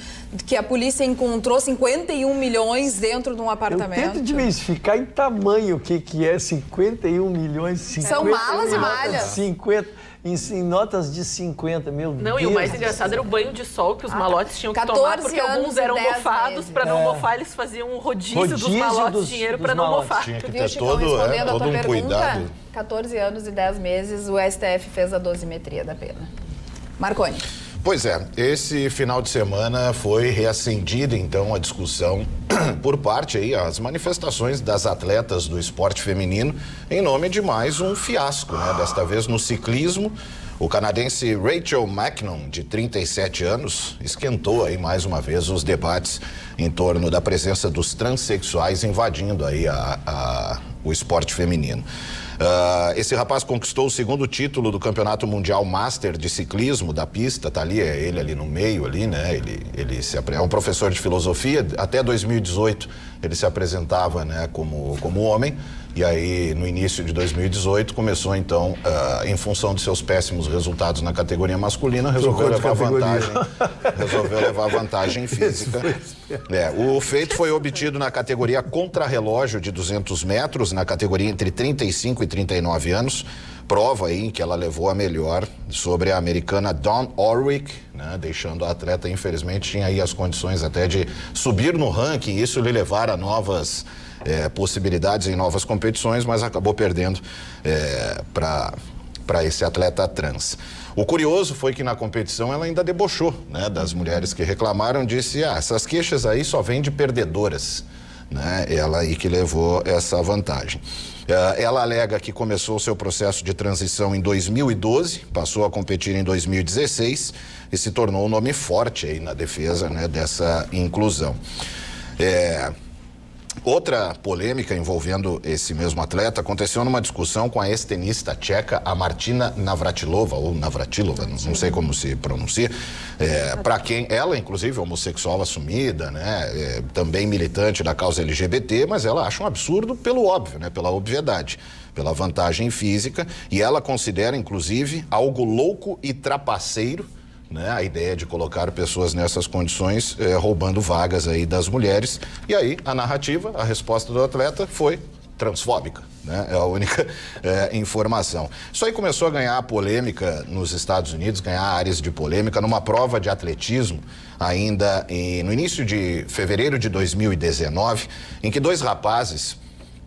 que a polícia encontrou 51 milhões dentro de um apartamento. Eu tento diversificar em tamanho o que é 51 milhões. 50 São malas e malhas. 50, em notas de 50, meu Deus. Não, e o mais engraçado era o banho de sol que os malotes tinham que tomar, porque alguns eram mofados. Para não mofar, eles faziam um rodízio dos malotes de dinheiro para não mofar. Tinha que ter todo um cuidado. 14 anos e 10 meses, o STF fez a dosimetria da pena. Marconi. Pois é, esse final de semana foi reacendida, então, a discussão por parte aí, as manifestações das atletas do esporte feminino em nome de mais um fiasco, né? Desta vez no ciclismo, o canadense Rachel McEnroe, de 37 anos, esquentou aí mais uma vez os debates em torno da presença dos transexuais invadindo aí o esporte feminino. Esse rapaz conquistou o 2º título do Campeonato Mundial Master de Ciclismo da pista, tá ali, é ele ali no meio, ali, né? Ele é um professor de filosofia, até 2018 ele se apresentava, né, como homem, e aí no início de 2018 começou então, em função de seus péssimos resultados na categoria masculina, resolveu levar vantagem física. O feito foi obtido na categoria contrarrelógio de 200 metros, na categoria entre 35 e 39 anos, prova aí em que ela levou a melhor sobre a americana Dawn Orwick, né, deixando a atleta, infelizmente, tinha aí as condições até de subir no ranking, isso lhe levar a novas possibilidades em novas competições, mas acabou perdendo para esse atleta trans. O curioso foi que na competição ela ainda debochou, né, das mulheres que reclamaram, disse, essas queixas aí só vêm de perdedoras, né, ela aí que levou essa vantagem. Ela alega que começou o seu processo de transição em 2012, passou a competir em 2016 e se tornou um nome forte aí na defesa, né, dessa inclusão. Outra polêmica envolvendo esse mesmo atleta aconteceu numa discussão com a ex-tenista tcheca, a Martina Navratilova, ou Navratilova, não sei como se pronuncia, para quem ela, inclusive, homossexual assumida, né, também militante da causa LGBT, mas ela acha um absurdo pelo óbvio, né, pela obviedade, pela vantagem física, e ela considera, inclusive, algo louco e trapaceiro, né, a ideia de colocar pessoas nessas condições, roubando vagas aí das mulheres. E aí, a narrativa, a resposta do atleta foi transfóbica. né? É a única informação. Isso aí começou a ganhar polêmica nos Estados Unidos, ganhar áreas de polêmica numa prova de atletismo ainda no início de fevereiro de 2019, em que 2 rapazes,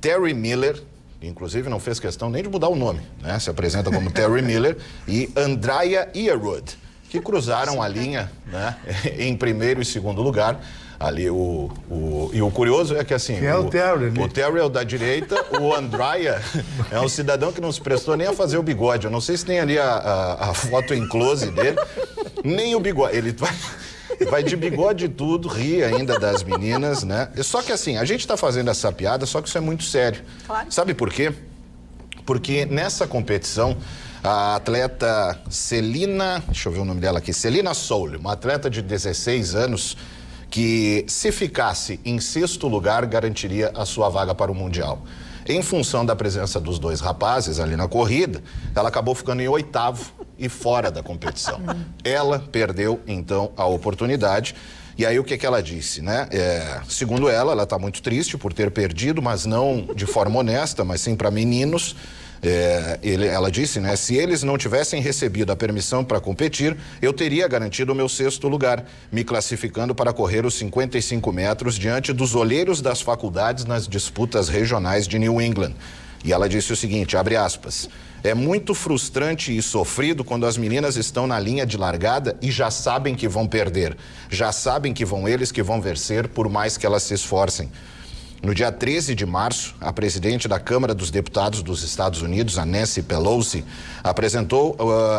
Terry Miller, inclusive não fez questão nem de mudar o nome, né? Se apresenta como Terry Miller, e Andraya Yearwood, que cruzaram a linha, né? Em primeiro e segundo lugar. Ali e o curioso é que assim, o Terry é o da direita, o Andraya é um cidadão que não se prestou nem a fazer o bigode. Eu não sei se tem ali a foto em close dele, nem o bigode. Ele vai de bigode e tudo, ri ainda das meninas, né? Só que assim, a gente tá fazendo essa piada, só que isso é muito sério. Claro. Sabe por quê? Porque nessa competição, a atleta Celina, deixa eu ver o nome dela aqui, Celina Soule, uma atleta de 16 anos, que se ficasse em 6º lugar, garantiria a sua vaga para o Mundial. Em função da presença dos 2 rapazes ali na corrida, ela acabou ficando em 8º e fora da competição. Ela perdeu, então, a oportunidade. E aí o que ela disse, né? Segundo ela está muito triste por ter perdido, mas não de forma honesta, mas sim para meninos. Ela disse, né? Se eles não tivessem recebido a permissão para competir, eu teria garantido o meu 6º lugar, me classificando para correr os 55 metros diante dos olheiros das faculdades nas disputas regionais de New England. E ela disse o seguinte, abre aspas, é muito frustrante e sofrido quando as meninas estão na linha de largada e já sabem que vão perder, já sabem que vão eles que vão vencer por mais que elas se esforcem. No dia 13 de março, a presidente da Câmara dos Deputados dos Estados Unidos, a Nancy Pelosi, apresentou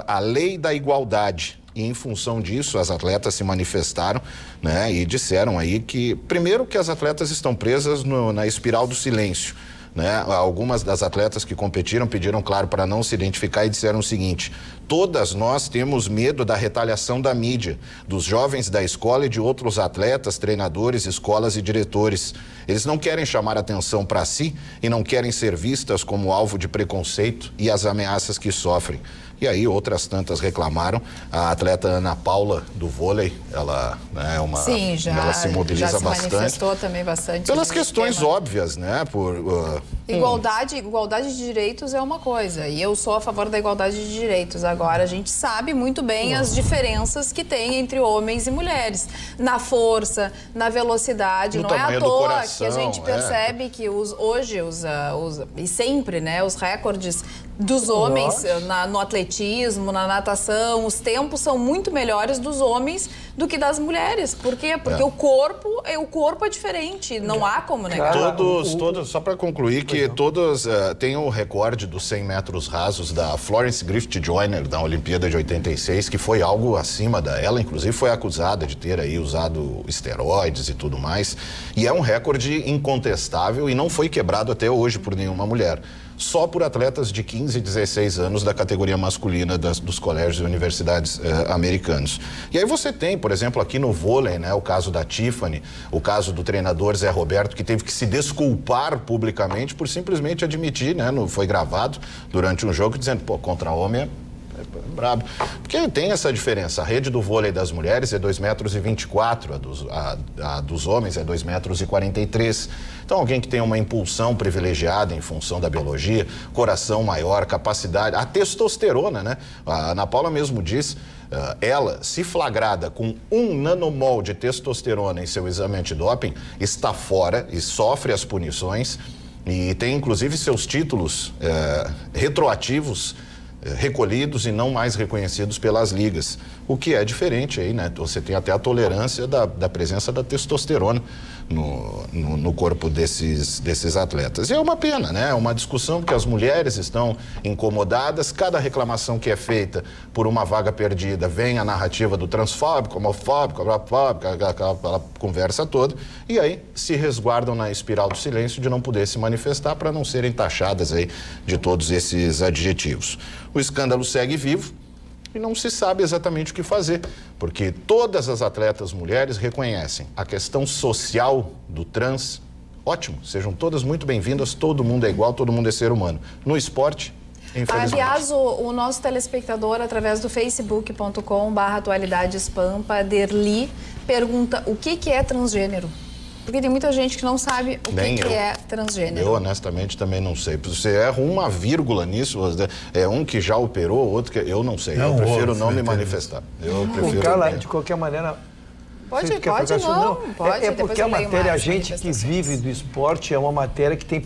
a Lei da Igualdade. E, em função disso, as atletas se manifestaram, né, e disseram aí que, primeiro, que as atletas estão presas na espiral do silêncio. Né? Algumas das atletas que competiram pediram, claro, para não se identificar e disseram o seguinte, todas nós temos medo da retaliação da mídia, dos jovens da escola e de outros atletas, treinadores, escolas e diretores. Eles não querem chamar atenção para si e não querem ser vistas como alvo de preconceito e as ameaças que sofrem. E aí outras tantas reclamaram. A atleta Ana Paula do vôlei, ela, né, Sim, ela se mobiliza já se bastante. Manifestou também bastante. Pelas questões tema. Óbvias, né? Igualdade de direitos é uma coisa, e eu sou a favor da igualdade de direitos. Agora, a gente sabe muito bem as diferenças que tem entre homens e mulheres. Na força, na velocidade. No não é à toa coração, que a gente percebe que hoje, e sempre, né, os recordes dos homens no atletismo, na natação, os tempos são muito melhores dos homens do que das mulheres. Por quê? Porque o corpo é diferente, não há como negar. Todos, só para concluir, que todos têm o recorde dos 100 metros rasos da Florence Griffith Joyner, da Olimpíada de 86, que foi algo acima da... Ela, inclusive, foi acusada de ter aí usado esteroides e tudo mais. E é um recorde incontestável e não foi quebrado até hoje por nenhuma mulher. Só por atletas de 15 e 16 anos da categoria masculina dos colégios e universidades americanos. E aí você tem, por exemplo, aqui no vôlei, né, o caso da Tiffany, o caso do treinador Zé Roberto, que teve que se desculpar publicamente por simplesmente admitir, né, foi gravado durante um jogo, dizendo, pô, contra homem é brabo. Porque tem essa diferença. A rede do vôlei das mulheres é 2,24 metros, a dos homens é 2,43 metros. Então, alguém que tem uma impulsão privilegiada em função da biologia, coração maior, capacidade, a testosterona, né? A Ana Paula mesmo diz, ela, se flagrada com 1 nanomol de testosterona em seu exame antidoping, está fora e sofre as punições e tem, inclusive, seus títulos retroativos recolhidos e não mais reconhecidos pelas ligas, o que é diferente aí, né? Você tem até a tolerância da presença da testosterona no corpo desses atletas. E é uma pena, né? É uma discussão que as mulheres estão incomodadas, cada reclamação que é feita por uma vaga perdida vem a narrativa do transfóbico, homofóbico, aquela conversa toda, e aí se resguardam na espiral do silêncio de não poder se manifestar para não serem taxadas aí de todos esses adjetivos. O escândalo segue vivo e não se sabe exatamente o que fazer, porque todas as atletas mulheres reconhecem a questão social do trans. Ótimo, sejam todas muito bem-vindas, todo mundo é igual, todo mundo é ser humano. No esporte, infelizmente. Aliás, o nosso telespectador, através do facebook.com/atualidadespampa, Derli, pergunta o que é transgênero? Porque tem muita gente que não sabe o que é transgênero. Eu, honestamente, também não sei. Você erra uma vírgula nisso, é um que já operou, outro que... Eu não sei, eu prefiro não me manifestar. Eu prefiro... Carla, de qualquer maneira... Pode porque a matéria, a gente que vive do esporte, é uma matéria que tem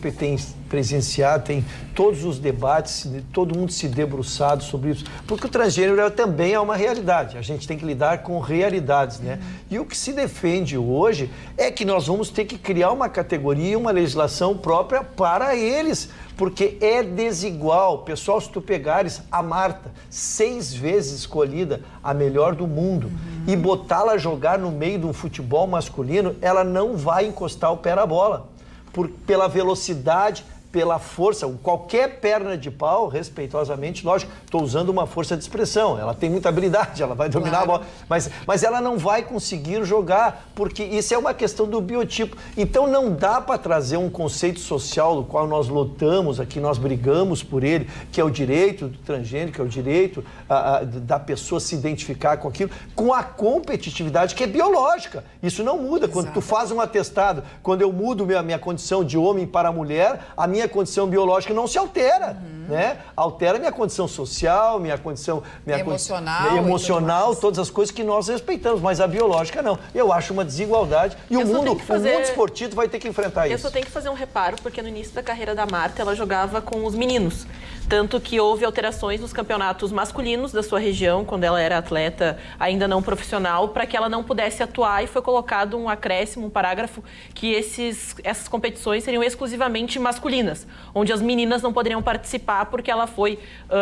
presenciado, tem todos os debates, todo mundo se debruçado sobre isso. Porque o transgênero também é uma realidade. A gente tem que lidar com realidades, né? E o que se defende hoje é que nós vamos ter que criar uma categoria, uma legislação própria para eles. Porque é desigual. Pessoal, se tu pegares a Marta, 6 vezes escolhida a melhor do mundo, e botá-la a jogar no meio de um futebol masculino, ela não vai encostar o pé na bola. Pela velocidade, pela força, qualquer perna de pau, respeitosamente, lógico, estou usando uma força de expressão, ela tem muita habilidade, ela vai dominar a bola, mas ela não vai conseguir jogar, porque isso é uma questão do biotipo. Então não dá para trazer um conceito social do qual nós lutamos aqui, nós brigamos por ele, que é o direito do transgênero, que é o direito da pessoa se identificar com aquilo, com a competitividade que é biológica. Isso não muda. Quando tu faz um atestado, quando eu mudo minha condição de homem para mulher, a minha condição biológica não se altera, né? Altera minha condição social, minha condição emocional, todas as coisas que nós respeitamos, mas a biológica não. Eu acho uma desigualdade e o mundo esportivo vai ter que enfrentar isso. Eu só tenho que fazer um reparo, porque no início da carreira da Marta, ela jogava com os meninos. Tanto que houve alterações nos campeonatos masculinos da sua região, quando ela era atleta ainda não profissional, para que ela não pudesse atuar, e foi colocado um acréscimo, um parágrafo, que essas competições seriam exclusivamente masculinas, onde as meninas não poderiam participar, porque ela foi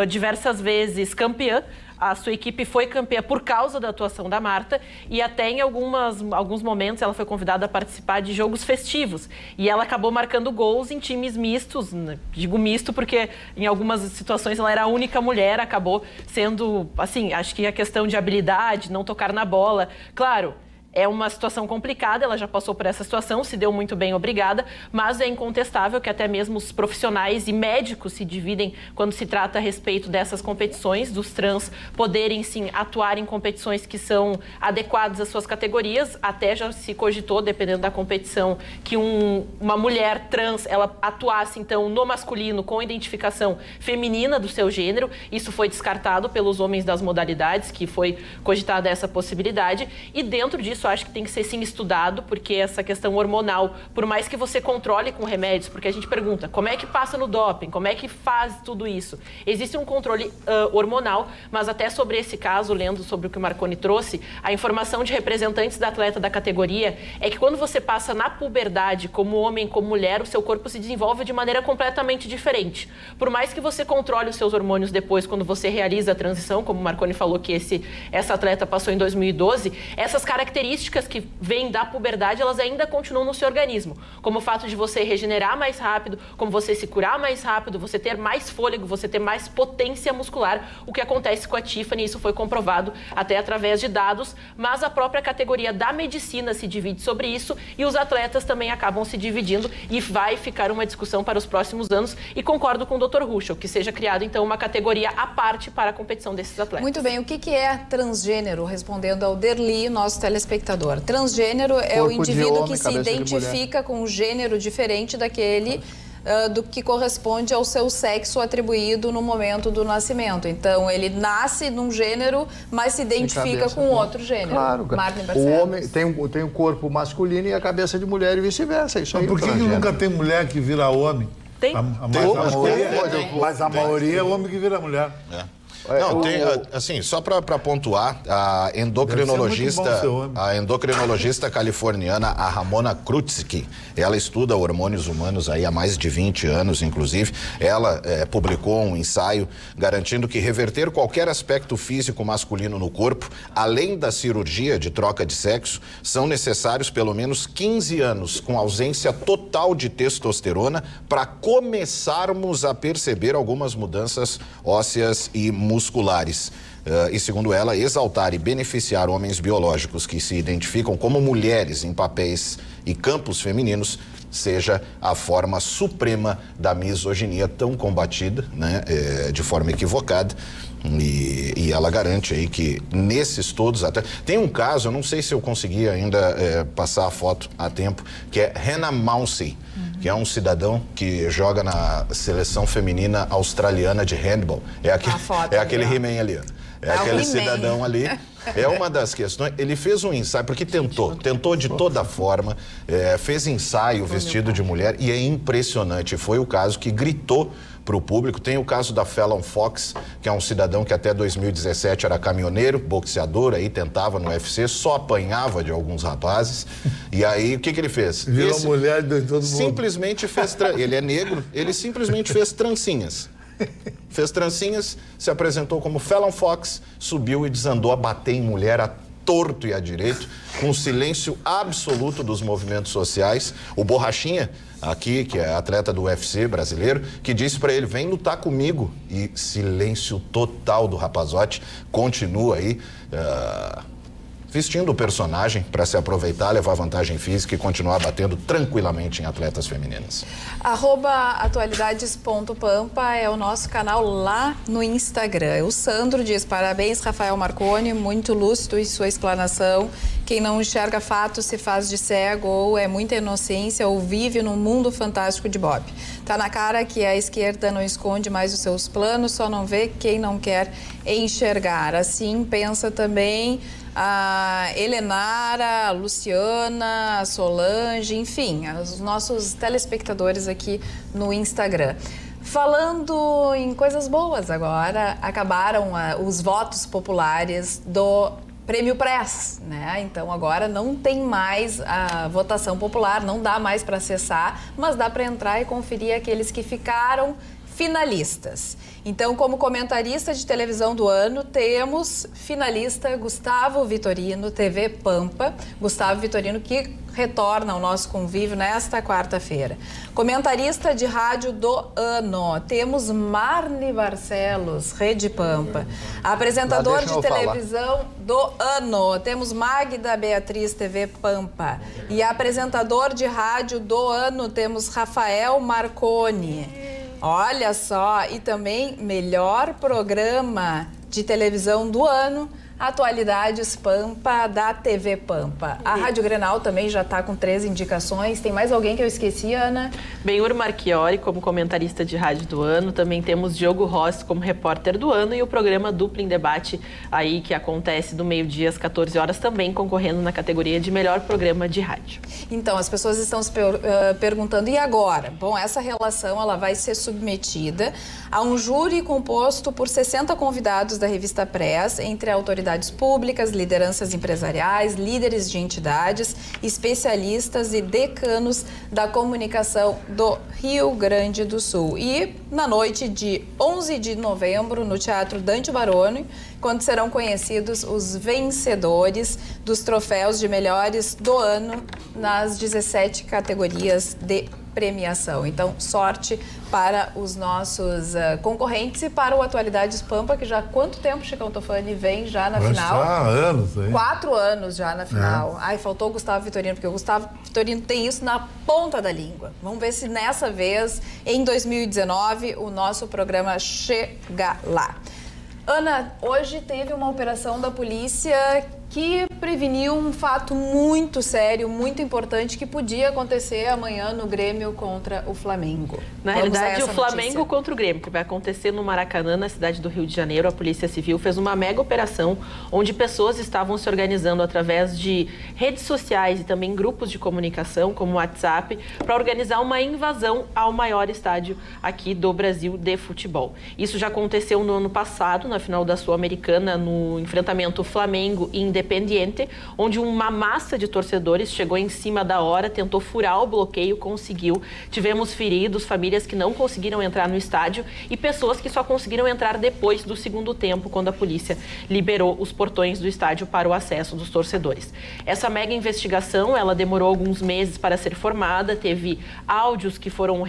diversas vezes campeã. A sua equipe foi campeã por causa da atuação da Marta, e até em alguns momentos ela foi convidada a participar de jogos festivos. E ela acabou marcando gols em times mistos, digo misto porque em algumas situações ela era a única mulher, acabou sendo, assim, acho que a questão de habilidade, não tocar na bola, claro... É uma situação complicada, ela já passou por essa situação, se deu muito bem, obrigada, mas é incontestável que até mesmo os profissionais e médicos se dividem quando se trata a respeito dessas competições, dos trans poderem, sim, atuar em competições que são adequadas às suas categorias. Até já se cogitou, dependendo da competição, que uma mulher trans, ela atuasse, então, no masculino com identificação feminina do seu gênero. Isso foi descartado pelos homens das modalidades, que foi cogitada essa possibilidade, e dentro disso, acho que tem que ser sim estudado, porque essa questão hormonal, por mais que você controle com remédios, porque a gente pergunta, como é que passa no doping, como é que faz tudo isso? Existe um controle hormonal, mas até sobre esse caso, lendo sobre o que o Marconi trouxe, a informação de representantes da atleta da categoria é que quando você passa na puberdade, como homem, como mulher, o seu corpo se desenvolve de maneira completamente diferente. Por mais que você controle os seus hormônios depois, quando você realiza a transição, como o Marconi falou que essa atleta passou em 2012, essas características que vêm da puberdade, elas ainda continuam no seu organismo. Como o fato de você regenerar mais rápido, como você se curar mais rápido, você ter mais fôlego, você ter mais potência muscular, o que acontece com a Tiffany, isso foi comprovado até através de dados, mas a própria categoria da medicina se divide sobre isso e os atletas também acabam se dividindo e vai ficar uma discussão para os próximos anos, e concordo com o Dr. Ruschel, que seja criada então uma categoria à parte para a competição desses atletas. Muito bem, o que é transgênero? Respondendo ao Derli, nosso telespectador. Transgênero é o indivíduo que se identifica com um gênero diferente daquele do que corresponde ao seu sexo atribuído no momento do nascimento. Então, ele nasce num gênero, mas se identifica com outro gênero. Claro, o homem tem um corpo masculino e a cabeça de mulher e vice-versa. Isso aí. Por que nunca tem mulher que vira homem? Tem. Mas a maioria é homem que vira mulher. Não, tem, assim, só para pontuar, a endocrinologista californiana, a Ramona Krutsky, ela estuda hormônios humanos aí há mais de 20 anos, inclusive. Ela publicou um ensaio garantindo que reverter qualquer aspecto físico masculino no corpo, além da cirurgia de troca de sexo, são necessários pelo menos 15 anos com ausência total de testosterona para começarmos a perceber algumas mudanças ósseas e musculares. E segundo ela, exaltar e beneficiar homens biológicos que se identificam como mulheres em papéis e campos femininos seja a forma suprema da misoginia tão combatida, né, de forma equivocada. E ela garante aí que nesses todos até... Tem um caso, eu não sei se eu consegui ainda passar a foto a tempo, que é Hannah Mounsey, que é um cidadão que joga na seleção feminina australiana de handball. É aquele He-Man ali, ó. É aquele cidadão ali. É uma das questões. Ele fez um ensaio, porque tentou de toda forma, fez ensaio vestido de mulher e é impressionante. Foi o caso que gritou para o público. Tem o caso da Fallon Fox, que é um cidadão que até 2017 era caminhoneiro, boxeador, aí tentava no UFC, só apanhava de alguns rapazes. E aí, o que ele fez? Virou mulher de todo mundo. Simplesmente fez... Ele é negro, ele simplesmente fez trancinhas. Fez trancinhas, se apresentou como Fallon Fox, subiu e desandou a bater em mulher a torto e a direito, com silêncio absoluto dos movimentos sociais. O Borrachinha, aqui, que é atleta do UFC brasileiro, que disse para ele, vem lutar comigo. E silêncio total do rapazote, continua aí... vestindo o personagem para se aproveitar, levar vantagem física e continuar batendo tranquilamente em atletas femininas. @atualidades.pampa é o nosso canal lá no Instagram. O Sandro diz, parabéns, Rafael Marconi, muito lúcido em sua explanação. Quem não enxerga fatos se faz de cego, ou é muita inocência, ou vive num mundo fantástico de Bob. Tá na cara que a esquerda não esconde mais os seus planos, só não vê quem não quer enxergar. Assim pensa também a Helenara, a Luciana, a Solange, enfim, os nossos telespectadores aqui no Instagram. Falando em coisas boas agora, acabaram os votos populares do Prêmio Press, né? Então agora não tem mais a votação popular, não dá mais para acessar, mas dá para entrar e conferir aqueles que ficaram finalistas. Então, como comentarista de televisão do ano, temos finalista Gustavo Vitorino, TV Pampa. Gustavo Vitorino que retorna ao nosso convívio nesta quarta-feira. Comentarista de rádio do ano, temos Marne Barcelos, Rede Pampa. Apresentador de televisão do ano, temos Magda Beatriz, TV Pampa. E apresentador de rádio do ano, temos Rafael Marconi. Olha só, e também melhor programa de televisão do ano, Atualidades Pampa, da TV Pampa. A Rádio Grenal também já está com 3 indicações. Tem mais alguém que eu esqueci, Ana? Benhur Marchiori como comentarista de rádio do ano. Também temos Diogo Rossi como repórter do ano e o programa Duplo em Debate aí que acontece do meio-dia às 14 horas também concorrendo na categoria de melhor programa de rádio. Então, as pessoas estão se perguntando, e agora? Bom, essa relação ela vai ser submetida a um júri composto por 60 convidados da revista Press, entre autoridades públicas, lideranças empresariais, líderes de entidades, especialistas e decanos da comunicação do Rio Grande do Sul. E na noite de 11 de novembro, no Teatro Dante Baroni, quando serão conhecidos os vencedores dos troféus de melhores do ano nas 17 categorias de premiação. Então, sorte para os nossos concorrentes e para o Atualidades Pampa, que já há quanto tempo, Chicão Tofani, vem já na final? Há anos, hein? 4 anos já na final. Ai, faltou o Gustavo Vitorino, porque o Gustavo Vitorino tem isso na ponta da língua. Vamos ver se nessa vez, em 2019, o nosso programa chega lá. Ana, hoje teve uma operação da polícia que preveniu um fato muito sério, muito importante, que podia acontecer amanhã no Grêmio contra o Flamengo. Na realidade, o Flamengo contra o Grêmio, que vai acontecer no Maracanã, na cidade do Rio de Janeiro. A Polícia Civil fez uma mega operação onde pessoas estavam se organizando através de redes sociais e também grupos de comunicação, como o WhatsApp, para organizar uma invasão ao maior estádio aqui do Brasil de futebol. Isso já aconteceu no ano passado, na final da Sul-Americana, no enfrentamento Flamengo e Independiente, onde uma massa de torcedores chegou em cima da hora, tentou furar o bloqueio, conseguiu. Tivemos feridos, famílias que não conseguiram entrar no estádio e pessoas que só conseguiram entrar depois do segundo tempo, quando a polícia liberou os portões do estádio para o acesso dos torcedores. Essa mega investigação, ela demorou alguns meses para ser formada, teve áudios que foram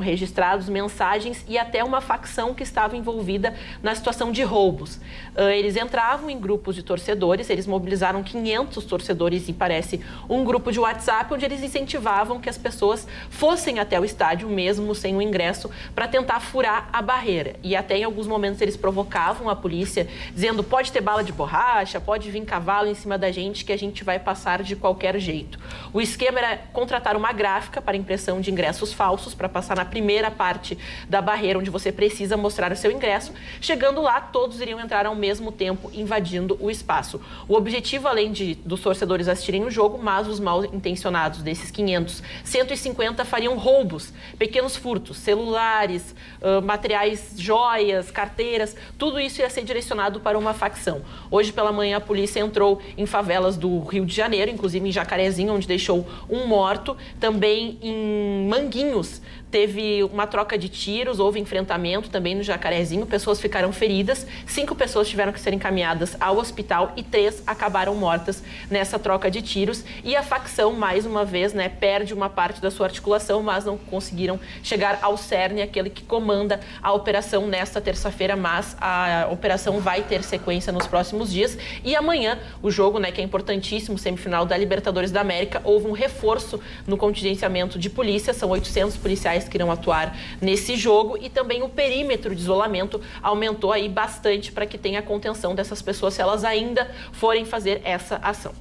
registrados, mensagens e até uma facção que estava envolvida na situação de roubos. Eles entravam em grupos de torcedores, eles mobilizaram contrataram 500 torcedores e parece um grupo de WhatsApp onde eles incentivavam que as pessoas fossem até o estádio mesmo sem o ingresso para tentar furar a barreira. E até em alguns momentos eles provocavam a polícia dizendo pode ter bala de borracha, pode vir cavalo em cima da gente que a gente vai passar de qualquer jeito. O esquema era contratar uma gráfica para impressão de ingressos falsos para passar na primeira parte da barreira onde você precisa mostrar o seu ingresso. Chegando lá, todos iriam entrar ao mesmo tempo, invadindo o espaço. O objetivo, além dos torcedores assistirem o jogo, mas os mal intencionados desses 500, 150 fariam roubos, pequenos furtos, celulares, materiais, joias, carteiras, tudo isso ia ser direcionado para uma facção. Hoje pela manhã a polícia entrou em favelas do Rio de Janeiro, inclusive em Jacarezinho, onde deixou um morto, também em Manguinhos. Teve uma troca de tiros, houve enfrentamento também no Jacarezinho, pessoas ficaram feridas, 5 pessoas tiveram que ser encaminhadas ao hospital e 3 acabaram mortas nessa troca de tiros. E a facção, mais uma vez, perde uma parte da sua articulação, mas não conseguiram chegar ao cerne, aquele que comanda a operação nesta terça-feira, mas a operação vai ter sequência nos próximos dias. E amanhã, o jogo, que é importantíssimo, semifinal da Libertadores da América, houve um reforço no contingenciamento de polícia, são 800 policiais que irão atuar nesse jogo e também o perímetro de isolamento aumentou aí bastante para que tenha contenção dessas pessoas se elas ainda forem fazer essa ação.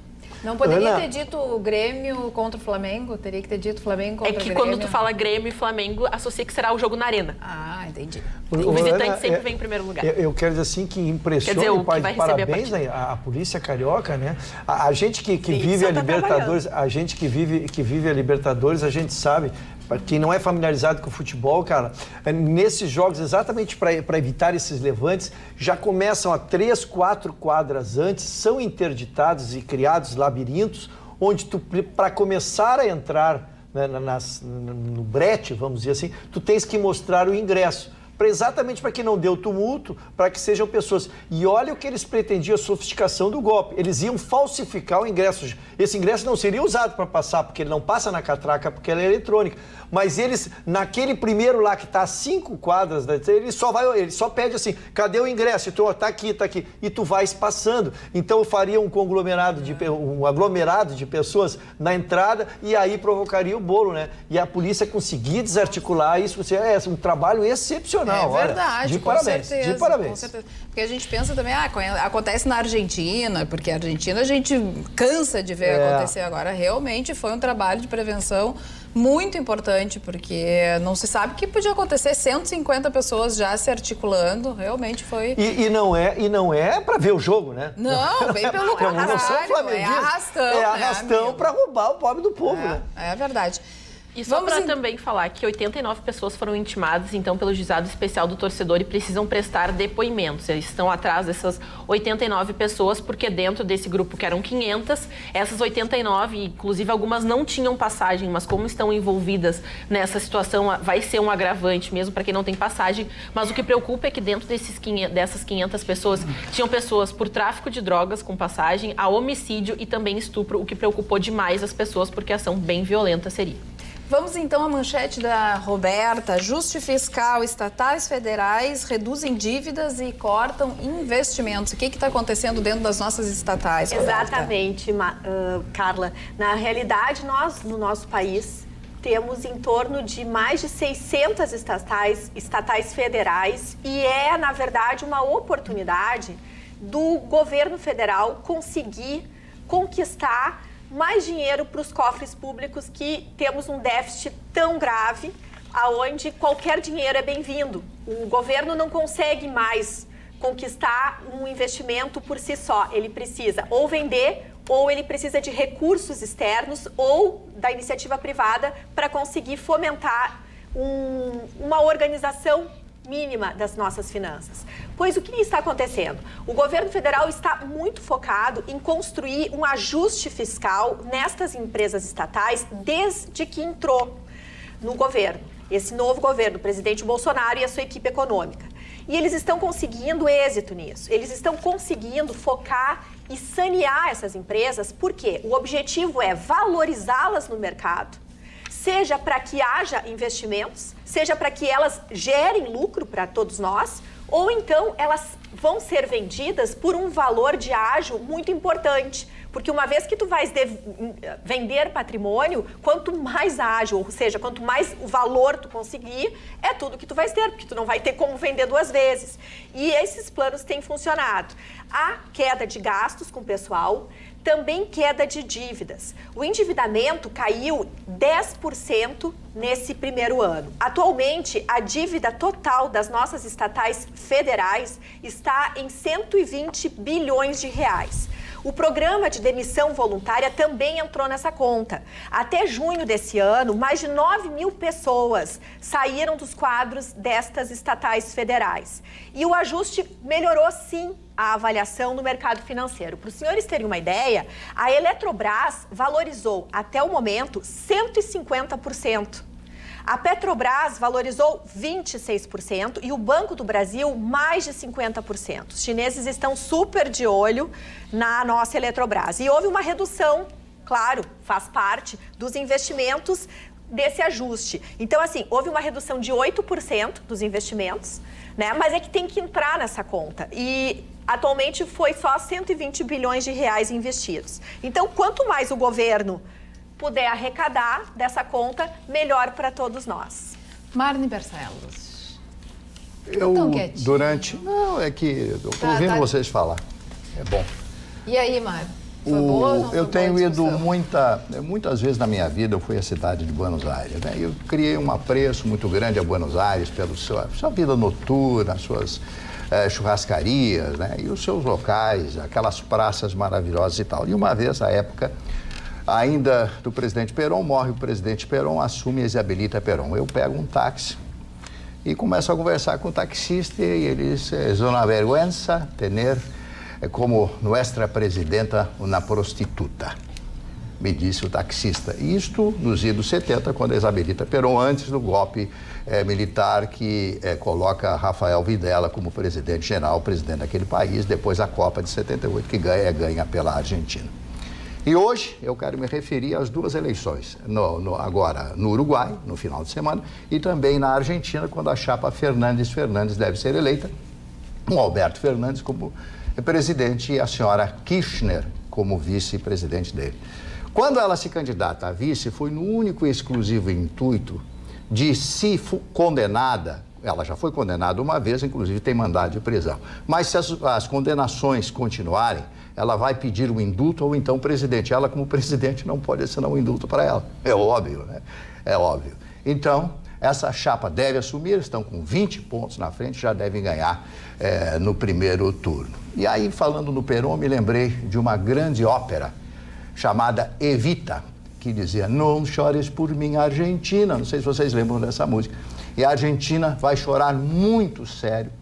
Não poderia ter dito o Grêmio contra o Flamengo? Teria que ter dito Flamengo contra o Grêmio? É que quando tu fala Grêmio e Flamengo, associa que será o jogo na Arena. Ah, entendi. O visitante sempre vem em primeiro lugar. Eu quero dizer assim que impressiona o pai de parabéns a polícia carioca, né? A gente que vive a Libertadores, a gente que vive a Libertadores, a gente sabe. Para quem não é familiarizado com o futebol, cara, nesses jogos, exatamente para evitar esses levantes, já começam a 3, 4 quadras antes, são interditados e criados labirintos, onde tu, para começar a entrar no brete, vamos dizer assim, tu tens que mostrar o ingresso. Exatamente para que não dê o tumulto, para que sejam pessoas. E olha o que eles pretendiam, a sofisticação do golpe. Eles iam falsificar o ingresso. Esse ingresso não seria usado para passar, porque ele não passa na catraca, porque ela é eletrônica. Mas eles, naquele primeiro lá que está a 5 quadras, ele só pede assim, cadê o ingresso? Então, tá aqui. E tu vais passando. Então, faria um aglomerado de pessoas na entrada e aí provocaria o bolo, né? E a polícia conseguir desarticular isso, é um trabalho excepcional. É verdade, de parabéns, certeza, de parabéns. Com certeza. Porque a gente pensa também, acontece na Argentina, porque a Argentina a gente cansa de ver acontecer agora. Realmente foi um trabalho de prevenção muito importante, porque não se sabe o que podia acontecer. 150 pessoas já se articulando, realmente foi... E não é para ver o jogo, né? Não, bem pelo contrário, é arrastão. É arrastão para roubar o pobre do povo, né? É verdade. E só para também falar que 89 pessoas foram intimadas, então, pelo Juizado Especial do Torcedor e precisam prestar depoimentos. Eles estão atrás dessas 89 pessoas, porque dentro desse grupo, que eram 500, essas 89, inclusive algumas não tinham passagem, mas como estão envolvidas nessa situação, vai ser um agravante mesmo para quem não tem passagem. Mas o que preocupa é que dentro dessas 500 pessoas, tinham pessoas por tráfico de drogas com passagem, a homicídio e também estupro, o que preocupou demais as pessoas, porque a ação bem violenta seria. Vamos então à manchete da Roberta. Ajuste fiscal, estatais federais reduzem dívidas e cortam investimentos. O que está acontecendo dentro das nossas estatais, Roberta? Exatamente, Carla. Na realidade, nós, no nosso país, temos em torno de mais de 600 estatais federais e é, na verdade, uma oportunidade do governo federal conseguir conquistar mais dinheiro para os cofres públicos, que temos um déficit tão grave, aonde qualquer dinheiro é bem-vindo. O governo não consegue mais conquistar um investimento por si só. Ele precisa ou vender, ou ele precisa de recursos externos ou da iniciativa privada para conseguir fomentar uma organização mínima das nossas finanças. Pois o que está acontecendo? O governo federal está muito focado em construir um ajuste fiscal nestas empresas estatais desde que entrou no governo. Esse novo governo, o presidente Bolsonaro e a sua equipe econômica. E eles estão conseguindo êxito nisso. Eles estão conseguindo focar e sanear essas empresas, porque o objetivo é valorizá-las no mercado, seja para que haja investimentos, seja para que elas gerem lucro para todos nós, ou então elas vão ser vendidas por um valor de ágio muito importante. Porque uma vez que tu vais vender patrimônio, quanto mais ágil, ou seja, quanto mais o valor tu conseguir, é tudo que tu vais ter, porque tu não vai ter como vender 2 vezes. E esses planos têm funcionado. Há queda de gastos com o pessoal, também queda de dívidas. O endividamento caiu 10% nesse primeiro ano. Atualmente, a dívida total das nossas estatais federais está em 120 bilhões de reais. O programa de demissão voluntária também entrou nessa conta. Até junho desse ano, mais de 9 mil pessoas saíram dos quadros destas estatais federais. E o ajuste melhorou, sim, a avaliação no mercado financeiro. Para os senhores terem uma ideia, a Eletrobras valorizou, até o momento, 150%. A Petrobras valorizou 26% e o Banco do Brasil mais de 50%. Os chineses estão super de olho na nossa Eletrobras. E houve uma redução, claro, faz parte dos investimentos desse ajuste. Então, assim, houve uma redução de 8% dos investimentos, né? Mas é que tem que entrar nessa conta. E atualmente foi só 120 bilhões de reais investidos. Então, quanto mais o governo puder arrecadar dessa conta, melhor para todos nós. Marne Barcelos. Não, é que eu estou ouvindo vocês falar. É bom. E aí, Mário? Foi boa ou não foi eu tenho boa a ido discussão? muitas vezes na minha vida, eu fui à cidade de Buenos Aires, né? Eu criei um apreço muito grande a Buenos Aires pela sua vida noturna, suas churrascarias, né? E os seus locais, aquelas praças maravilhosas e tal. E uma vez, à época ainda do presidente Perón, morre o presidente Perón, assume e Isabelita Perón. Eu pego um táxi e começo a conversar com o taxista e ele diz: "Es una vergüenza tener como nuestra presidenta uma prostituta", me disse o taxista. Isto nos idos 70, quando a Isabelita Perón, antes do golpe militar que coloca Rafael Videla como presidente geral, presidente daquele país, depois a Copa de 78, que ganha pela Argentina. E hoje eu quero me referir às 2 eleições, agora no Uruguai, no final de semana, e também na Argentina, quando a chapa Fernandes deve ser eleita, com Alberto Fernandes como presidente e a senhora Kirchner como vice-presidente dele. Quando ela se candidata a vice, foi no único e exclusivo intuito de, se condenada, ela já foi condenada uma vez, inclusive tem mandado de prisão, mas se as condenações continuarem, ela vai pedir o indulto ou então o presidente. Ela, como presidente, não pode assinar um indulto para ela. É óbvio, né? É óbvio. Então, essa chapa deve assumir, estão com 20 pontos na frente, já devem ganhar no primeiro turno. E aí, falando no Perón, me lembrei de uma grande ópera chamada Evita, que dizia: "Não chores por mim, Argentina". Não sei se vocês lembram dessa música. E a Argentina vai chorar muito sério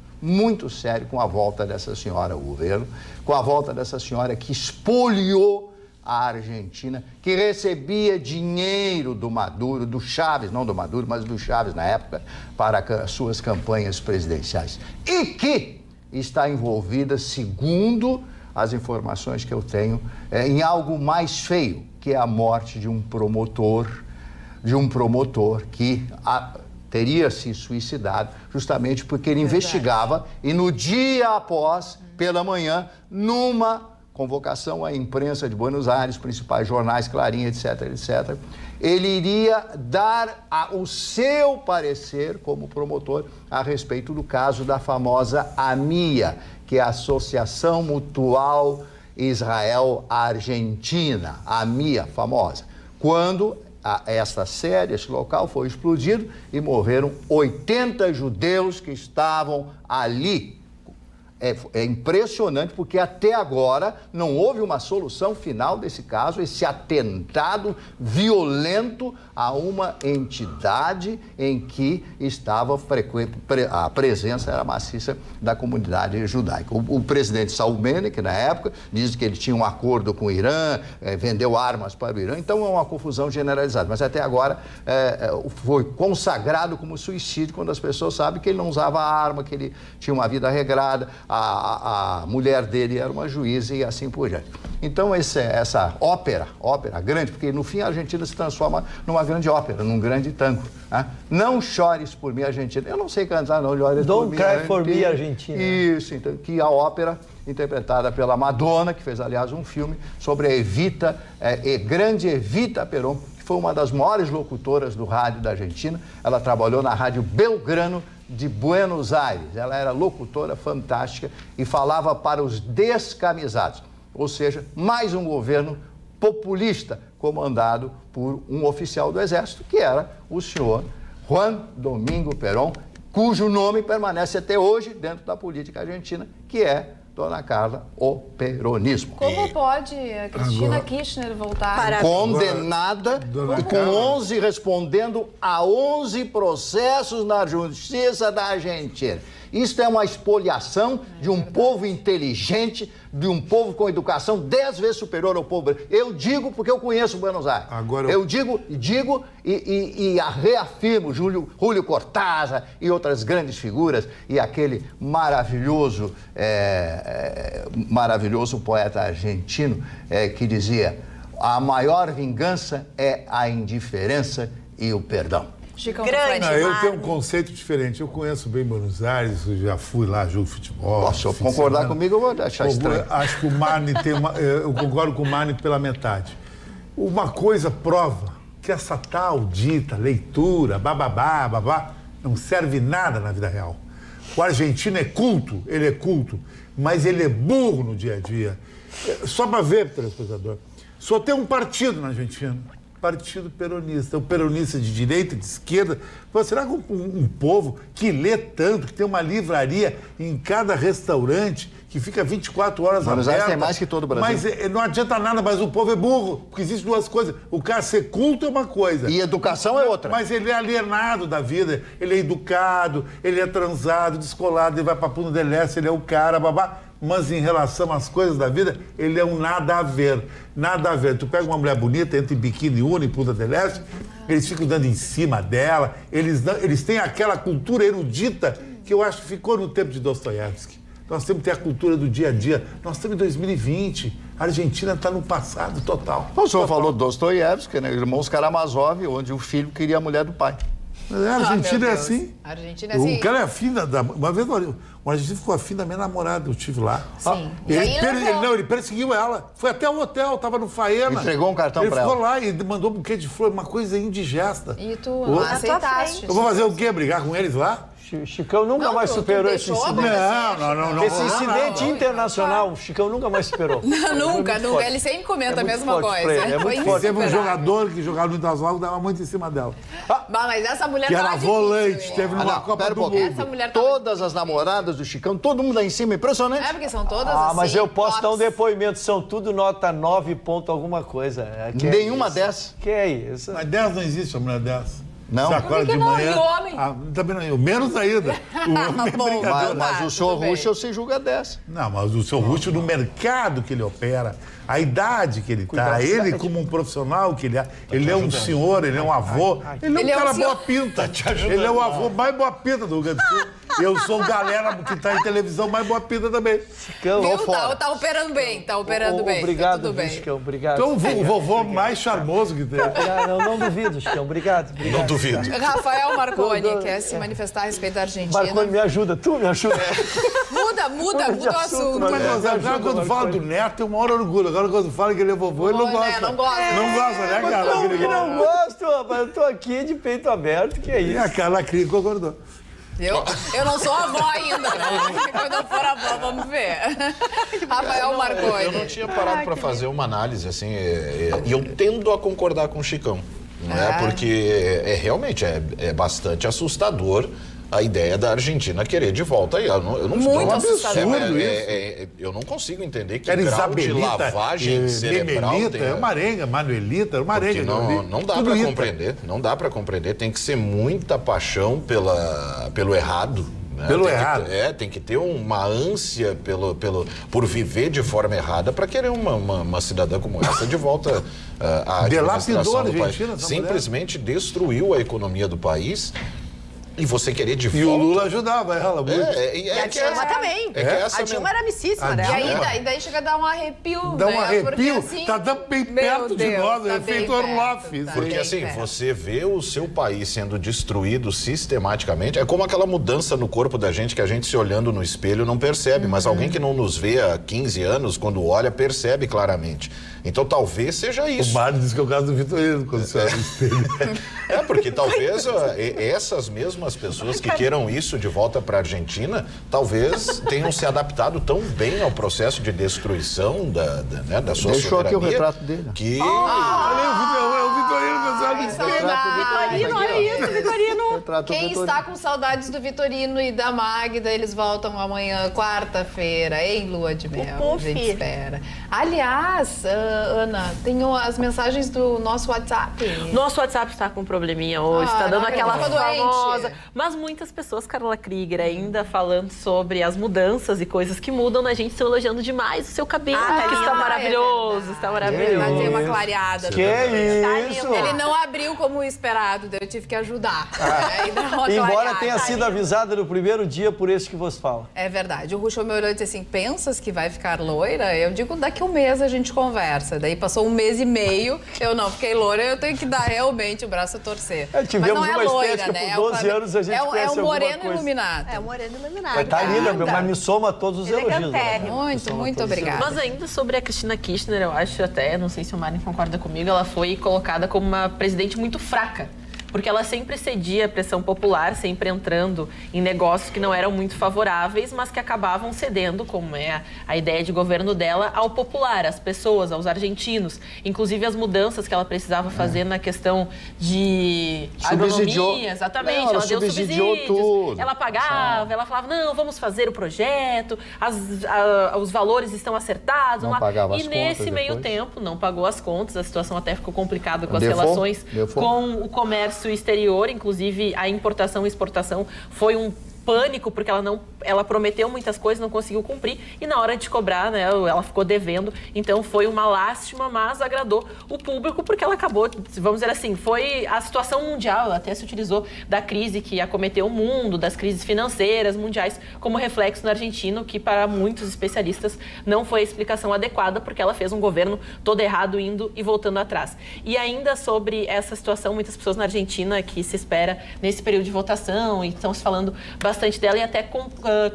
com a volta dessa senhora ao governo, com a volta dessa senhora que espoliou a Argentina, que recebia dinheiro do Maduro, do Chávez, não do Maduro, mas do Chávez na época, para suas campanhas presidenciais. E que está envolvida, segundo as informações que eu tenho, em algo mais feio, que é a morte de um promotor que teria se suicidado justamente porque ele investigava e no dia após, pela manhã, numa convocação à imprensa de Buenos Aires, principais jornais, Clarim, etc., etc., ele iria dar o seu parecer como promotor a respeito do caso da famosa AMIA, que é a Associação Mutual Israel-Argentina, a AMIA, famosa, quando esta sede, esse local foi explodido e morreram 80 judeus que estavam ali. É impressionante porque até agora não houve uma solução final desse caso, esse atentado violento a uma entidade em que estava a presença era maciça da comunidade judaica. O presidente Saul Menek, na época, diz que ele tinha um acordo com o Irã, vendeu armas para o Irã, então é uma confusão generalizada. Mas até agora foi consagrado como suicídio quando as pessoas sabem que ele não usava arma, que ele tinha uma vida regrada, a mulher dele era uma juíza e assim por diante. Então, essa ópera grande, porque no fim a Argentina se transforma numa grande ópera, num grande tango. Né? Não chores por mim, Argentina. Eu não sei cantar, não chores por mim. Don't cry for me, Argentina. Isso, então, que a ópera, interpretada pela Madonna, que fez, aliás, um filme sobre a grande Evita Perón, que foi uma das maiores locutoras do rádio da Argentina. Ela trabalhou na Rádio Belgrano de Buenos Aires. Ela era locutora fantástica e falava para os descamisados. Ou seja, mais um governo populista comandado por um oficial do Exército, que era o senhor Juan Domingo Perón, cujo nome permanece até hoje dentro da política argentina, que é Dona Carla, o peronismo. Como pode a Cristina Kirchner voltar? Condenada e com 11 respondendo a 11 processos na Justiça da Argentina. Isso é uma expoliação de um povo inteligente, de um povo com educação 10 vezes superior ao povo. Eu digo porque eu conheço Buenos Aires. Eu digo e reafirmo Júlio Cortázar e outras grandes figuras e aquele maravilhoso poeta argentino que dizia: a maior vingança é a indiferença e o perdão. Chicão, eu tenho um conceito diferente. Eu conheço bem Buenos Aires, eu já fui lá, jogo de futebol. Se eu concordar comigo, eu vou achar estranho. Acho que o Marne eu concordo com o Marne pela metade. Uma coisa prova que essa tal dita leitura, babá, não serve nada na vida real. O argentino é culto, mas ele é burro no dia a dia. Só para ver, telespectador, só tem um partido na Argentina. Partido Peronista. O peronista de direita, de esquerda. Será que um povo que lê tanto, que tem uma livraria em cada restaurante, que fica 24 horas aberta... Buenos Aires tem mais que todo o Brasil. Mas não adianta nada, mas o povo é burro, porque existem duas coisas. O cara ser culto é uma coisa. E educação é outra. Mas ele é alienado da vida, ele é educado, ele é transado, descolado, ele vai pra Punta del Este, ele é o cara, babá. Mas em relação às coisas da vida, ele é um nada a ver. Nada a ver. Tu pega uma mulher bonita, entra em biquíni em Punta del Este, eles ficam dando em cima dela, eles têm aquela cultura erudita que eu acho que ficou no tempo de Dostoiévski. Nós temos que ter a cultura do dia a dia. Nós estamos em 2020. A Argentina está no passado total. O senhor falou Dostoiévski, né? Irmãos Karamazov, onde o filho queria a mulher do pai. A Argentina é assim. A Argentina é assim. O cara é afim da... Uma vez o argentino ficou afim da minha namorada, eu estive lá. Sim. Ele perseguiu ela. Foi até o hotel, estava no Faena. Entregou um cartão para ela. Ele ficou lá e mandou um buquê de flor, uma coisa indigesta. E tu aceitaste. Eu vou fazer o quê? Brigar com eles lá? Chicão nunca mais superou esse incidente. Não. Esse incidente internacional, o Chicão nunca mais superou. Nunca. Ele sempre comenta a mesma coisa. É muito forte. Teve um jogador que jogava no Internacional que dava muito em cima dela. Mas essa mulher que era volante, teve numa Copa do Mundo. Essa mulher Todas as namoradas do Chicão, todo mundo lá em cima, impressionante. É, porque são todas assim. Mas eu posso dar um depoimento, são tudo nota 9 ponto alguma coisa. Nenhuma dessas. Que é isso? Mas 10 não existe, a mulher 10. Não. Você acorda de manhã. E o homem? Também não, menos ainda. O homem Mas o senhor Ruschel se julga 10. Não, mas o senhor Ruschel, no mercado que ele opera, a idade que ele está, ele como um profissional que ele é, ele é um senhor, ele é um avô, ele é um cara boa pinta. Ele é o avô mais boa pinta do Rio Grande do Sul. Eu sou galera que está em televisão mais boa pinta também. Viu? Tá operando bem, tá operando bem. Obrigado, tá tudo bem. Chicão, obrigado. Então o vovô mais charmoso que tem. Não duvido, Chicão, obrigado. Não duvido. Rafael Marconi quer se manifestar a respeito da Argentina. Marconi, me ajuda, tu me ajuda. Muda o assunto. Mas agora quando fala do neto, tem o maior orgulho. Agora quando fala que ele é vovô, ele não gosta. Não gosta. Não gosta, né, cara? Como que não gosto, rapaz? Eu tô aqui de peito aberto, que é isso? E a Carla Cris concordou. Eu não sou avó ainda, né? Quando eu for avó, vamos ver. Rafael Marconi. Eu não tinha parado para fazer uma análise, assim, e eu tendo a concordar com o Chicão, né? Porque realmente é bastante assustador a ideia da Argentina querer de volta aí. Eu não Muito absurdo isso. Eu não consigo entender que Era grau de Isabelita, lavagem cerebral Memelita, tem. Manuelita, Marenga. Não dá para compreender, não dá para compreender. Tem que ser muita paixão pelo errado. Né? Pelo errado. Tem que ter uma ânsia por viver de forma errada para querer uma cidadã como essa de volta à administração do país. Simplesmente destruiu a economia do país. E você querer de volta... E o Lula ajudava ela muito. E a Dilma também. A Dilma era amicíssima dela. E daí chega a dar um arrepio, Dá um arrepio, porque, assim, tá bem perto de nós, é feito Orloff. Porque assim, você vê o seu país sendo destruído sistematicamente, é como aquela mudança no corpo da gente que a gente se olhando no espelho não percebe, mas alguém que não nos vê há 15 anos, quando olha, percebe claramente. Então talvez seja isso. O Mário diz que é o caso do Vitorino, quando você olha no espelho. Porque talvez essas mesmas pessoas que queiram isso de volta para a Argentina, talvez tenham se adaptado tão bem ao processo de destruição da sua Deixou soberania. aqui o retrato dele. Que... Olha o Vitorino, Vitorino, olha isso, Vitorino. Quem Vitorino. está com saudades do Vitorino e da Magda, eles voltam amanhã, quarta-feira, em lua de mel. A gente espera. Aliás, Ana, tenho as mensagens do nosso WhatsApp. Nosso WhatsApp está com um probleminha hoje, está dando aquela famosa... Mas muitas pessoas, Carla Krieger, ainda falando sobre as mudanças e coisas que mudam na gente, estão elogiando demais o seu cabelo, que está maravilhoso, está maravilhoso. Vai ter uma clareada. Que isso? Ele não abriu como esperado, daí eu tive que ajudar. Embora tenha sido avisada no primeiro dia por esse que você fala. É verdade. O Ruxo me olhou e disse assim, pensas que vai ficar loira? Eu digo, daqui a um mês a gente conversa. Daí passou 1 mês e meio, eu não fiquei loira, eu tenho que dar realmente o braço a torcer. Tivemos mas não uma loira, estética né? por 12 anos, a gente conhece um moreno coisa. iluminado. É um moreno iluminado. Mas tá linda, mas me soma todos os elogios. Muito obrigada. Mas ainda sobre a Cristina Kirchner, eu acho até, não sei se o Mário concorda comigo, ela foi colocada como uma presidente muito fraca. Porque ela sempre cedia à pressão popular, sempre entrando em negócios que não eram muito favoráveis, mas que acabavam cedendo, como é a ideia de governo dela, ao popular, às pessoas, aos argentinos. Inclusive as mudanças que ela precisava fazer na questão de agronomia. Exatamente, não, ela deu subsídios, tudo. ela pagava, ela falava, não, vamos fazer o projeto, os valores estão acertados. Não pagava e as nesse contas meio depois. tempo, não pagou as contas, a situação até ficou complicada com as Default? relações Default? com o comércio exterior, inclusive a importação e exportação foi um pânico, porque ela prometeu muitas coisas, não conseguiu cumprir, e na hora de cobrar, né, ela ficou devendo, então foi uma lástima, mas agradou o público, porque ela acabou, vamos dizer assim, foi a situação mundial, ela até se utilizou da crise que acometeu o mundo, das crises financeiras mundiais, como reflexo na Argentina, que para muitos especialistas não foi a explicação adequada, porque ela fez um governo todo errado, indo e voltando atrás. E ainda sobre essa situação, muitas pessoas na Argentina que se espera nesse período de votação, e estão se falando bastante dela e até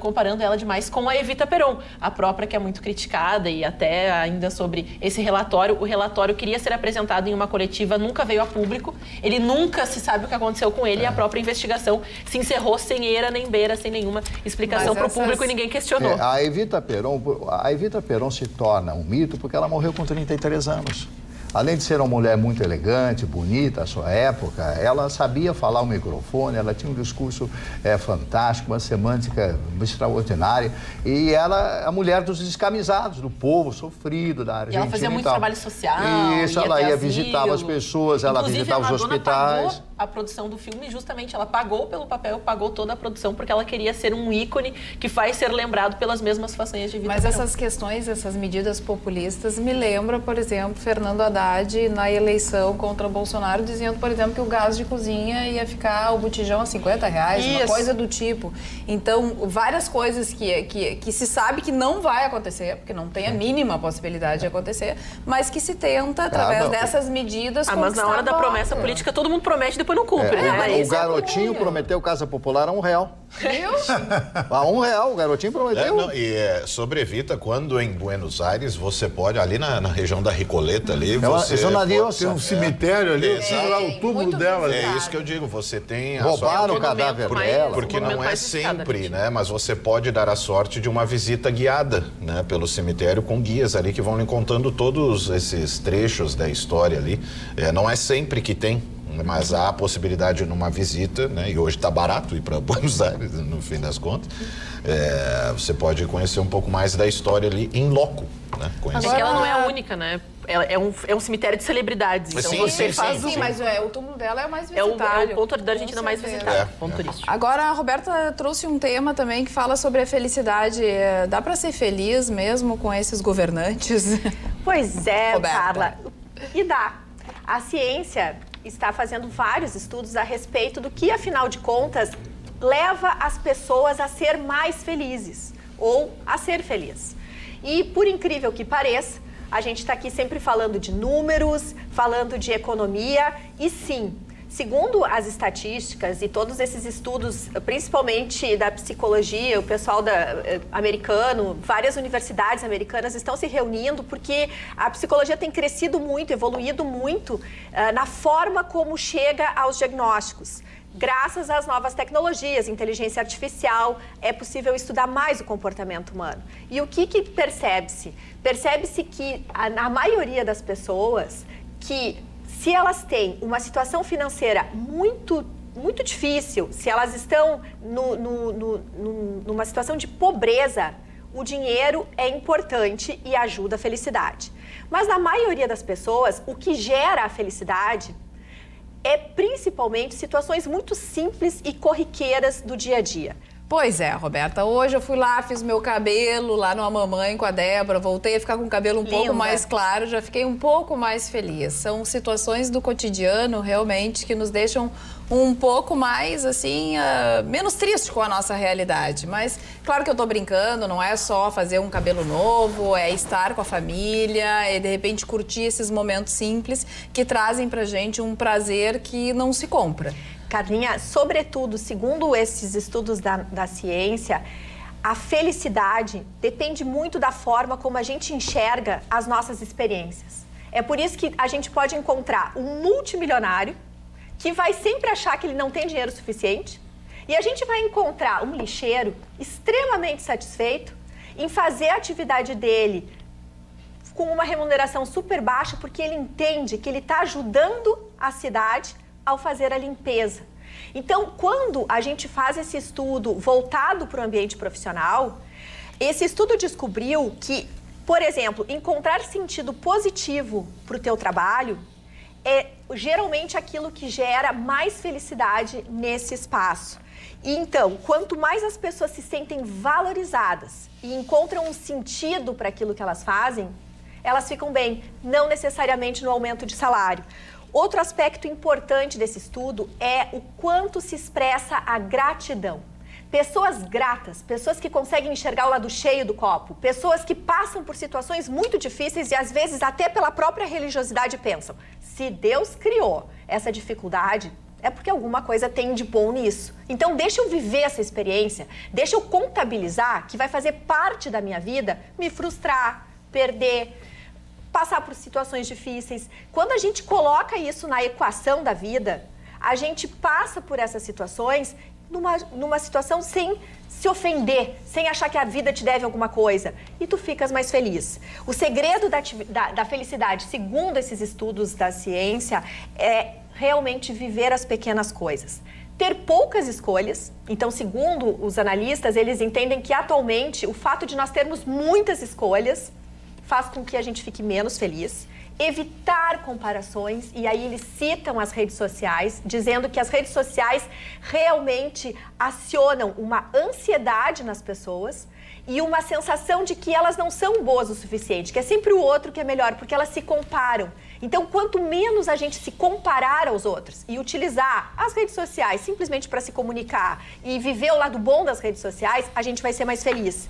comparando ela demais com a Evita Peron, a própria que é muito criticada, e até ainda sobre esse relatório. O relatório queria ser apresentado em uma coletiva, nunca veio a público, ele nunca se sabe o que aconteceu com ele, e a própria investigação se encerrou sem eira nem beira, sem nenhuma explicação para o público, e ninguém questionou. A Evita Peron se torna um mito porque ela morreu com 33 anos. Além de ser uma mulher muito elegante, bonita à sua época, ela sabia falar ao microfone, ela tinha um discurso fantástico, uma semântica extraordinária. E ela é a mulher dos descamisados, do povo sofrido, da Argentina. E ela fazia muito trabalho social. Isso, ela ia visitar as pessoas, ela visitava os hospitais. Pagou a produção do filme, justamente, ela pagou pelo papel, pagou toda a produção, porque ela queria ser um ícone que faz ser lembrado pelas mesmas façanhas de vida. Mas essas questões, essas medidas populistas me lembram, por exemplo, Fernando Haddad na eleição contra Bolsonaro, dizendo, por exemplo, que o gás de cozinha ia ficar o botijão a R$50, uma coisa do tipo. Então, várias coisas que se sabe que não vai acontecer, porque não tem a mínima possibilidade de acontecer, mas que se tenta, através dessas medidas, mas na hora da promessa política, todo mundo promete e depois não cumpre, né? O garotinho prometeu Casa Popular a R$1. Viu? A R$1, o garotinho prometeu. Sobre Evita, quando em Buenos Aires, você pode, ali na região da Recoleta, ali, tem um cemitério ali, lá o túmulo dela. É isso que eu digo, você tem a roubaram o cadáver dela. Porque não é sempre, né? Mas você pode dar a sorte de uma visita guiada, né? Pelo cemitério, com guias ali que vão lhe contando todos esses trechos da história ali. Não é sempre que tem, mas há a possibilidade numa visita, né? E hoje está barato ir para Buenos Aires, no fim das contas. Você pode conhecer um pouco mais da história ali em loco, né? Mas é que ela não é a única, né? É um cemitério de celebridades. Então você faz sim, mas o túmulo dela é o mais visitado. É o ponto da Argentina mais visitado, ponto turístico. Agora, a Roberta trouxe um tema também que fala sobre a felicidade. Dá para ser feliz mesmo com esses governantes? Pois é, Roberta. Carla. E dá. A ciência está fazendo vários estudos a respeito do que, afinal de contas, leva as pessoas a ser mais felizes ou a ser feliz. E por incrível que pareça, a gente está aqui sempre falando de números, falando de economia e sim, segundo as estatísticas e todos esses estudos, principalmente da psicologia, o pessoal americano, várias universidades americanas estão se reunindo porque a psicologia tem crescido muito, evoluído muito na forma como chega aos diagnósticos. Graças às novas tecnologias, inteligência artificial, é possível estudar mais o comportamento humano. E o que percebe-se? Percebe-se que a maioria das pessoas que se elas têm uma situação financeira muito difícil, se elas estão numa situação de pobreza, o dinheiro é importante e ajuda a felicidade. Mas na maioria das pessoas, o que gera a felicidade é principalmente situações muito simples e corriqueiras do dia a dia. Pois é, Roberta, hoje eu fui lá, fiz meu cabelo lá no Mamãe com a Débora, voltei a ficar com o cabelo um pouco mais claro, já fiquei um pouco mais feliz. São situações do cotidiano, realmente, que nos deixam um pouco mais, assim, menos triste com a nossa realidade. Mas, claro que eu tô brincando, não é só fazer um cabelo novo, é estar com a família, é, de repente, curtir esses momentos simples que trazem pra gente um prazer que não se compra. Carlinha, sobretudo, segundo esses estudos da ciência, a felicidade depende muito da forma como a gente enxerga as nossas experiências. É por isso que a gente pode encontrar um multimilionário que vai sempre achar que ele não tem dinheiro suficiente e a gente vai encontrar um lixeiro extremamente satisfeito em fazer a atividade dele com uma remuneração super baixa porque ele entende que ele está ajudando a cidade ao fazer a limpeza. Então, quando a gente faz esse estudo voltado para o ambiente profissional, esse estudo descobriu que, por exemplo, encontrar sentido positivo para o teu trabalho é geralmente aquilo que gera mais felicidade nesse espaço. E então, quanto mais as pessoas se sentem valorizadas e encontram um sentido para aquilo que elas fazem, elas ficam bem, não necessariamente no aumento de salário. Outro aspecto importante desse estudo é o quanto se expressa a gratidão. Pessoas gratas, pessoas que conseguem enxergar o lado cheio do copo, pessoas que passam por situações muito difíceis e às vezes até pela própria religiosidade pensam, se Deus criou essa dificuldade, é porque alguma coisa tem de bom nisso. Então deixa eu viver essa experiência, deixa eu contabilizar que vai fazer parte da minha vida me frustrar, perder, passar por situações difíceis. Quando a gente coloca isso na equação da vida, a gente passa por essas situações numa situação sem se ofender, sem achar que a vida te deve alguma coisa. E tu ficas mais feliz. O segredo da felicidade, segundo esses estudos da ciência, é realmente viver as pequenas coisas. Ter poucas escolhas. Então, segundo os analistas, eles entendem que atualmente o fato de nós termos muitas escolhas faz com que a gente fique menos feliz, evitar comparações, e aí eles citam as redes sociais, dizendo que as redes sociais realmente acionam uma ansiedade nas pessoas e uma sensação de que elas não são boas o suficiente, que é sempre o outro que é melhor, porque elas se comparam. Então, quanto menos a gente se comparar aos outros e utilizar as redes sociais simplesmente para se comunicar e viver o lado bom das redes sociais, a gente vai ser mais feliz.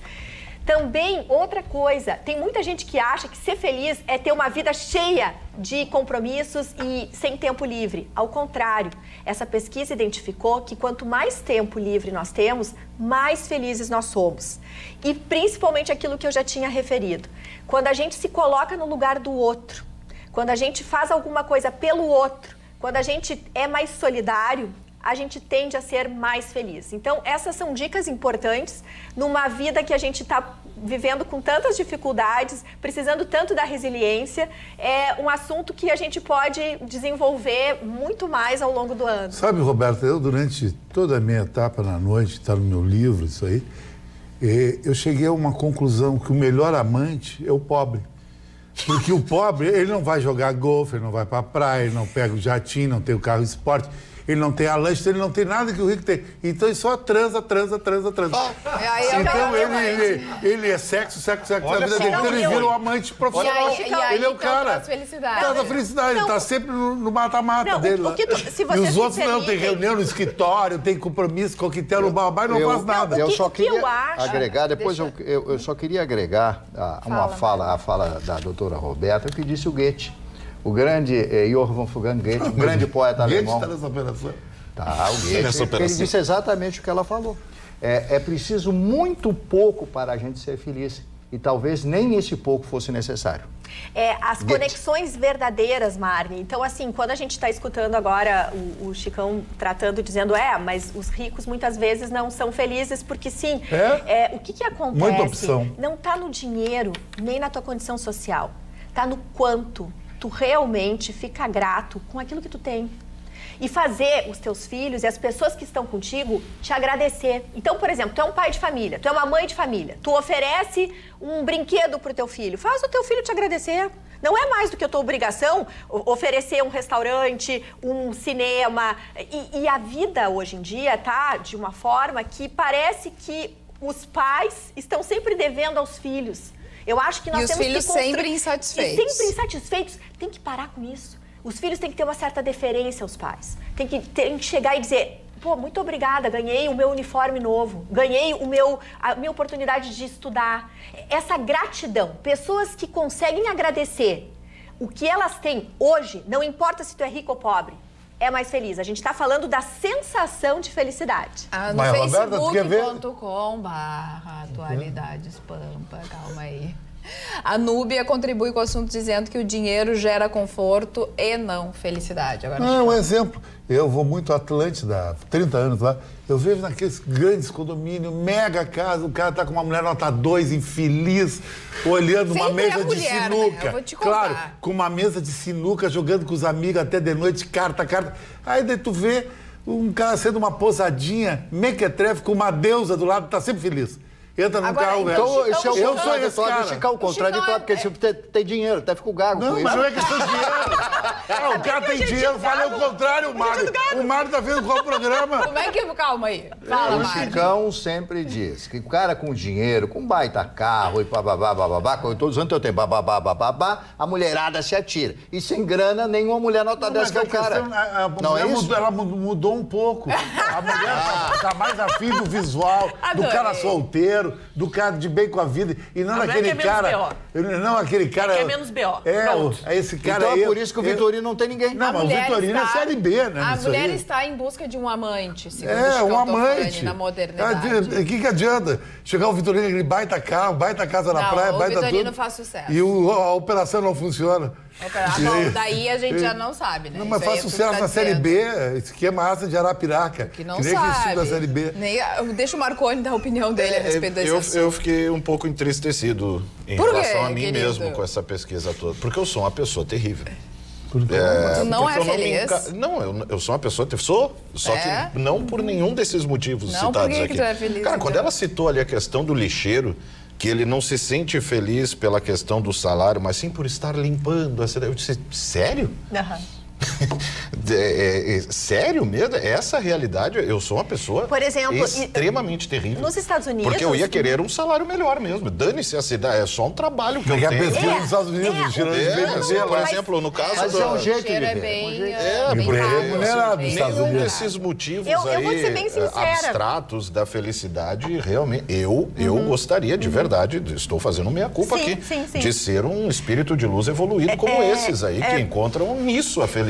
Também, outra coisa, tem muita gente que acha que ser feliz é ter uma vida cheia de compromissos e sem tempo livre. Ao contrário, essa pesquisa identificou que quanto mais tempo livre nós temos, mais felizes nós somos. E principalmente aquilo que eu já tinha referido. Quando a gente se coloca no lugar do outro, quando a gente faz alguma coisa pelo outro, quando a gente é mais solidário, a gente tende a ser mais feliz. Então, essas são dicas importantes numa vida que a gente está vivendo com tantas dificuldades, precisando tanto da resiliência. É um assunto que a gente pode desenvolver muito mais ao longo do ano. Sabe, Roberta, eu durante toda a minha etapa na noite, está no meu livro isso aí, eu cheguei a uma conclusão que o melhor amante é o pobre. Porque o pobre, ele não vai jogar golfe, ele não vai para a praia, ele não pega o jatinho, não tem o carro esporte. ele não tem a lanche, ele não tem nada que o rico tem. Então ele só transa. Então ele é sexo a vida dele. Então ele vira um amante profissional. Ele é o cara. Traz a felicidade. Ele tá sempre no mata-mata dele lá. E os outros não, tem reunião no escritório, tem compromisso, coquetel no babá e não faz nada. Eu só queria agregar, depois eu só queria agregar a fala da doutora Roberta, que disse o Goethe. O grande Johann Wolfgang Goethe, o grande poeta alemão. Goethe está nessa operação. Tá, o Goethe. Ele disse exatamente o que ela falou. É preciso muito pouco para a gente ser feliz. E talvez nem esse pouco fosse necessário. As conexões verdadeiras, Marne. Então, assim, quando a gente está escutando agora o Chicão dizendo, mas os ricos muitas vezes não são felizes, porque sim. O que acontece? Muita opção. Não está no dinheiro, nem na tua condição social. Está no quanto tu realmente fica grato com aquilo que tu tem. E fazer os teus filhos e as pessoas que estão contigo te agradecer. Então, por exemplo, tu é um pai de família, tu é uma mãe de família, tu oferece um brinquedo pro teu filho, faz o teu filho te agradecer. Não é mais do que a tua obrigação oferecer um restaurante, um cinema. E a vida hoje em dia tá de uma forma que parece que os pais estão sempre devendo aos filhos. Eu acho que nós temos que... E os filhos sempre insatisfeitos. E sempre insatisfeitos. Tem que parar com isso. Os filhos têm que ter uma certa deferência aos pais. Tem que chegar e dizer, pô, muito obrigada, ganhei o meu uniforme novo, ganhei a minha oportunidade de estudar. Essa gratidão, pessoas que conseguem agradecer o que elas têm hoje, não importa se tu é rico ou pobre, é mais feliz. A gente está falando da sensação de felicidade. No facebook.com/atualidadeспampa, calma aí. A Núbia contribui com o assunto dizendo que o dinheiro gera conforto e não felicidade. Agora, não, um exemplo. Eu vou muito a Atlântida, há 30 anos lá. Eu vejo naqueles grandes condomínios, mega casa, o cara tá com uma mulher nota 2, infeliz, olhando uma mesa de sinuca. Né? Eu vou te contar. Claro, com uma mesa de sinuca, jogando com os amigos até de noite, carta. Aí daí tu vê um cara sendo uma pousadinha, mequetrefe, com uma deusa do lado, tá sempre feliz. Entra no carro, velho. Então, esse é o eu sou esse cara. Chicar o contraditório, porque ele tem dinheiro, até fica o gago não, com isso. Mas não é questão de dinheiro. O cara tem dinheiro, falei o contrário, o Mário. O Mário tá vendo qual programa? Como é que... Calma aí. Fala, o Chicão sempre diz que o cara com dinheiro, com baita carro e bababá, com todos os anos eu tenho bababá, a mulherada se atira. E sem grana, nenhuma mulher nota dessa que é o cara. Não é isso? Ela mudou um pouco. A mulher tá mais afim do visual, do cara solteiro, do cara de bem com a vida, e não aquele cara... Não, aquele cara... que é menos B.O. É esse cara então é por isso que o Vitorino não tem ninguém. Não, mas o Vitorino é Série B, né? A mulher está em busca de um amante, segundo um amante. Na modernidade. O que adianta? Chegar o Vitorino, aquele baita carro, baita casa na praia, baita tudo. O Vitorino faz sucesso. E a operação não funciona. Bom, daí a gente já não sabe, né? Não, mas faz sucesso na Série B, esquema asa de Arapiraca. Que não sabe. Da Série B. Deixa o Marconi dar a opinião dele a respeito desse assunto. Eu fiquei um pouco entristecido em relação a mim mesmo com essa pesquisa toda. Porque eu sou uma pessoa terrível. Tu não é feliz? Não, eu sou uma pessoa... Só que não por nenhum desses motivos citados aqui. Por que tu é feliz? Cara, quando ela citou ali a questão do lixeiro, que ele não se sente feliz pela questão do salário, mas sim por estar limpando a cidade. Eu disse, sério? Sério mesmo? Essa é a realidade? Eu sou uma pessoa, por exemplo, extremamente terrível. Nos Estados Unidos... Porque eu ia querer um salário melhor mesmo. Dane-se a cidade, é só um trabalho que eu tenho. Pesquisa nos Estados Unidos, por exemplo, no caso... Mas é um jeito de viver. Nenhum desses motivos eu vou ser bem sincera. Abstratos da felicidade, realmente, eu gostaria de verdade, estou fazendo meia-culpa aqui, de ser um espírito de luz evoluído como esses aí, que encontram nisso a felicidade.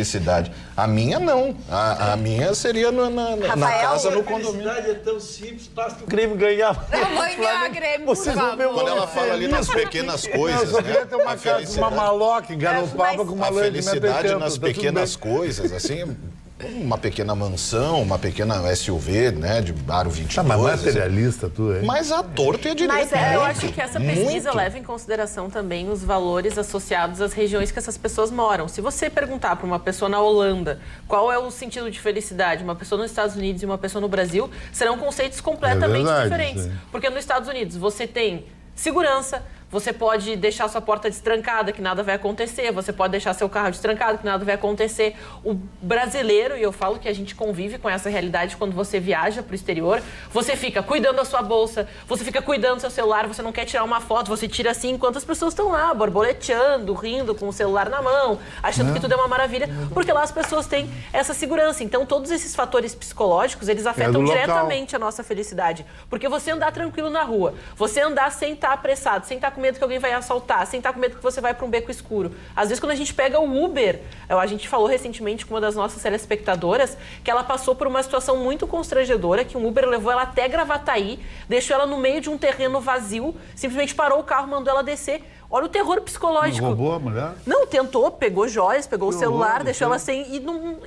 A minha não. A minha seria na casa, no condomínio. A felicidade é tão simples, basta o Grêmio ganhar. Amanhã, Grêmio, vocês vão ver quando ela fala ali nas pequenas coisas, eu só queria ter uma casa, uma maloca em Garopaba com uma lã de 1,80 m. A felicidade nas pequenas coisas, assim... Uma pequena mansão, uma pequena SUV, né, de aro 22. Mas materialista tu, hein? Mas a torto e a direito. Mas eu acho que essa pesquisa leva em consideração também os valores associados às regiões que essas pessoas moram. Se você perguntar para uma pessoa na Holanda qual é o sentido de felicidade, uma pessoa nos Estados Unidos e uma pessoa no Brasil, serão conceitos completamente diferentes. Porque nos Estados Unidos você tem segurança, Você pode deixar sua porta destrancada, que nada vai acontecer. Você pode deixar seu carro destrancado, que nada vai acontecer. O brasileiro, e eu falo que a gente convive com essa realidade quando você viaja para o exterior, você fica cuidando da sua bolsa, você fica cuidando do seu celular, você não quer tirar uma foto, você tira assim enquanto as pessoas estão lá, borboleteando, rindo, com o celular na mão, achando que tudo é uma maravilha, porque lá as pessoas têm essa segurança. Então, todos esses fatores psicológicos, eles afetam diretamente a nossa felicidade. Porque você andar tranquilo na rua, você andar sem estar apressado, sem estar com medo que alguém vai assaltar, sem estar com medo que você vai para um beco escuro. Às vezes, quando a gente pega o Uber, a gente falou recentemente com uma das nossas telespectadoras que ela passou por uma situação muito constrangedora, que um Uber levou ela até Gravataí, deixou ela no meio de um terreno vazio, simplesmente parou o carro, mandou ela descer. Olha o terror psicológico. Roubou a mulher? Não, tentou, pegou joias, pegou o celular, deixou ela sem...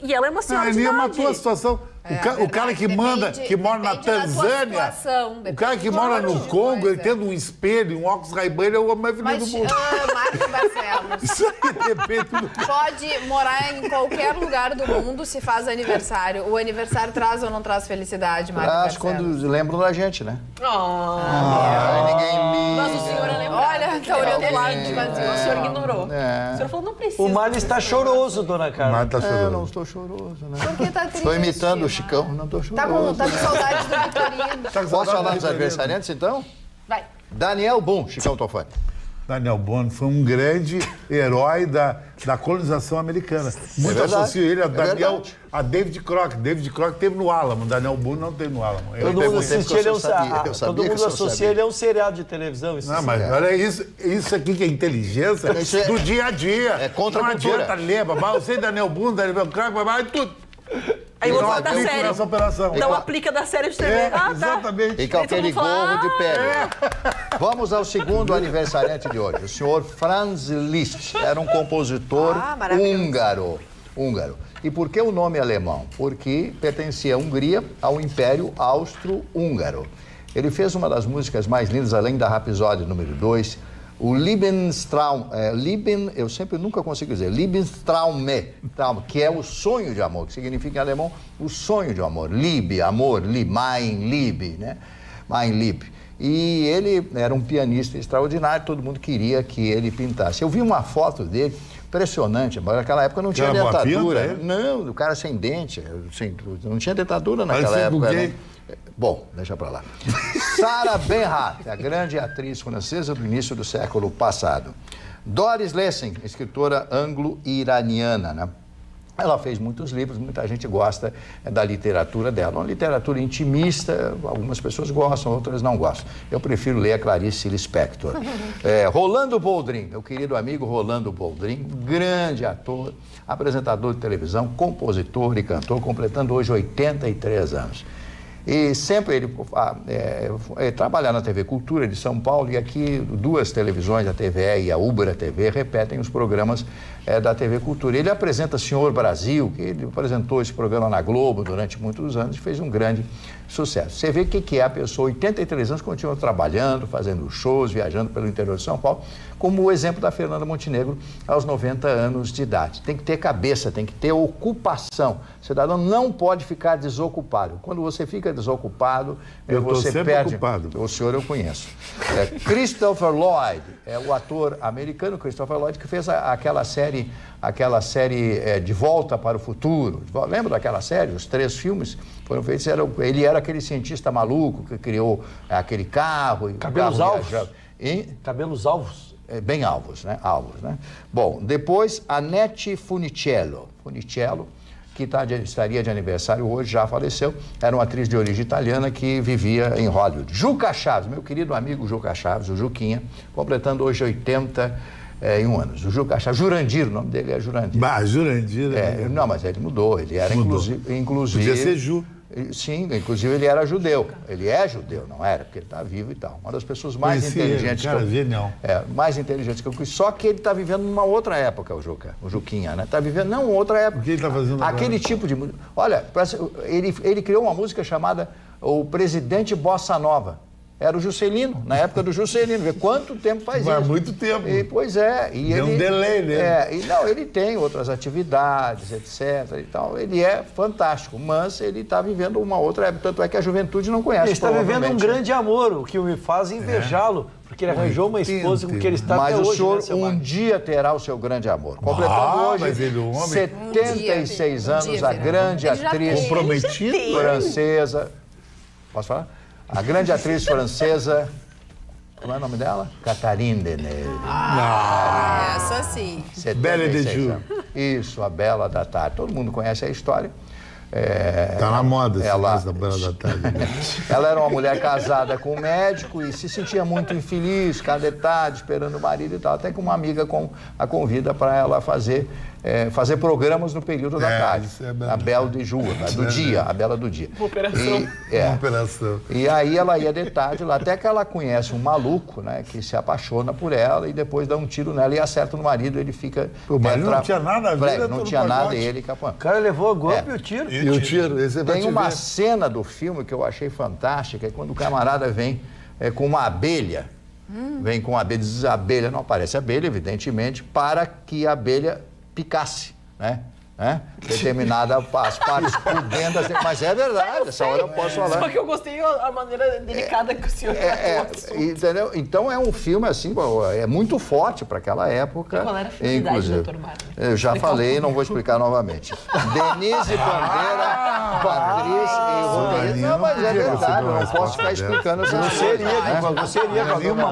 E ela é uma senhora de idade. Matou a situação. O cara que mora na Tanzânia, o cara que mora no Congo, ele tendo um espelho, um óculos Ray-Ban, ele é o homem mais bonito do mundo. Marcos Barcelos. Isso aí depende tudo. Pode morar em qualquer lugar do mundo se faz aniversário. O aniversário traz ou não traz felicidade, Marcos Acho Barcelos? quando lembram da gente, né? Ninguém me... Mas o senhor é lembrado. Olha, tá olhando lá de vazio. O senhor ignorou. O senhor falou, não precisa. O Mário está choroso, dona Carla. Mário está choroso. Eu não estou choroso, né? Por que tá triste? Estou imitando o Chicão, não estou choroso. Tá com saudade do Vitorino. Posso falar dos adversariantes, então? Vai. Daniel Boone, Chicão Tofani. Daniel Boone foi um grande herói da colonização americana. Muito associo ele a David Crockett. David Crockett teve no Álamo, Daniel Boone não teve no Álamo. Todo mundo assistia, todo mundo associa ele a um seriado de televisão. Não, mas olha isso aqui que é inteligência do dia a dia. É contra a cultura. Não adianta, lembra, mas você, Daniel Boone, Daniel Crockett, vai tudo. Aí eu vou falar da série. Essa operação. Não aplica da série de TV. Exatamente. E com aquele gorro de pele. Vamos ao segundo aniversariante de hoje. O senhor Franz Liszt era um compositor húngaro. E por que o nome alemão? Porque pertencia à Hungria, ao Império Austro-Húngaro. Ele fez uma das músicas mais lindas, além da Rapsódia número 2, o Lebenstraum, eu nunca consigo dizer, Lebenstraume, que é o sonho de amor, que significa em alemão o sonho de amor, Liebe, amor, Mein Liebe, né? Mein Liebe. E ele era um pianista extraordinário, todo mundo queria que ele pintasse. Eu vi uma foto dele, impressionante, mas naquela época não tinha dentadura. Não, o cara sem dente, não tinha dentadura naquela época. Né? Bom, deixa pra lá. Sarah Bernhardt, a grande atriz francesa do início do século passado. Doris Lessing, escritora anglo-iraniana, né? Ela fez muitos livros, muita gente gosta da literatura dela. Uma literatura intimista, algumas pessoas gostam, outras não gostam. Eu prefiro ler a Clarice Lispector. Rolando Boldrin, meu querido amigo Rolando Boldrin, grande ator, apresentador de televisão, compositor e cantor, completando hoje 83 anos. E sempre ele trabalha na TV Cultura de São Paulo, e aqui duas televisões, a TVE e a Ubra TV, repetem os programas da TV Cultura. Ele apresenta Senhor Brasil, que ele apresentou esse programa na Globo durante muitos anos e fez um grande sucesso. Você vê o que é a pessoa, 83 anos, continua trabalhando, fazendo shows, viajando pelo interior de São Paulo, como o exemplo da Fernanda Montenegro aos 90 anos de idade. Tem que ter cabeça, tem que ter ocupação. O cidadão não pode ficar desocupado. Quando você fica desocupado, você perde. Ocupado. O senhor eu conheço. Christopher Lloyd, o ator americano Christopher Lloyd, que fez aquela série De Volta para o Futuro. Lembra daquela série? Os 3 filmes foram feitos. Ele era aquele cientista maluco que criou aquele carro. Cabelos alvos? Cabelos alvos? Bem alvos, né? Bom, depois, Annette Funicello, que estaria de aniversário hoje, já faleceu, era uma atriz de origem italiana que vivia em Hollywood. Juca Chaves, meu querido amigo Juca Chaves, o Juquinha, completando hoje 81 anos. O Juca Chaves, Jurandir, o nome dele é Jurandir. Jurandir. Não, mas ele mudou, ele era inclusive... Podia ser Ju. Sim, inclusive ele era judeu. Ele é judeu, não era? Porque ele está vivo e tal. Uma das pessoas mais inteligentes mais inteligentes que eu conheço. Só que ele está vivendo numa outra época, o Juquinha, né? Está vivendo, não, outra época. O que ele está fazendo agora? Aquele tipo de música. Olha, ele criou uma música chamada O Presidente Bossa Nova. era o Juscelino, na época do Juscelino. Vê quanto tempo faz isso. Muito tempo. Pois é. E deu um delay, né? Ele tem outras atividades, etc. E tal. Ele é fantástico, mas ele está vivendo uma outra época. Tanto é que a juventude não conhece. Ele está vivendo um grande amor, o que me faz invejá-lo. Porque ele arranjou uma esposa com que ele está até hoje. Mas o senhor um dia terá o seu grande amor. Completando hoje 76 anos, a grande atriz francesa... Posso falar? A grande atriz francesa... Como é o nome dela? Catherine Deneuve. Essa sim. Belle de Jour. Isso, a Bela da Tarde. Todo mundo conhece a história. Tá na moda esse negócio da Bela da Tarde. Ela era uma mulher casada com um médico e se sentia muito infeliz, cada tarde, esperando o marido e tal, até que uma amiga a convida para ela fazer programas no período da tarde. A Bela de Jour, do dia, a Bela do dia. Operação. Operação. E aí ela ia de tarde lá, até que ela conhece um maluco, né, que se apaixona por ela e depois dá um tiro nela e acerta no marido, ele fica... O marido não tinha nada a ver, não tinha nada, e ele capão. O cara levou a golpe e o tiro. E o tiro, tem uma cena do filme que eu achei fantástica, é quando o camarada vem com uma abelha, vem com uma abelha, diz a abelha, não aparece a abelha, evidentemente, para que a abelha picasse, né? Determinada as partes por dentro, mas é verdade, essa hora eu posso falar. Só que eu gostei a maneira delicada que o senhor entendeu? Então é um filme assim, é muito forte para aquela época. Qual era a finalidade, doutor Mário? Eu já falei, não vou explicar novamente. Denise Bandeira, Patrícia e Rodrigues. Não, mas é verdade, eu não posso ficar explicando essa coisa.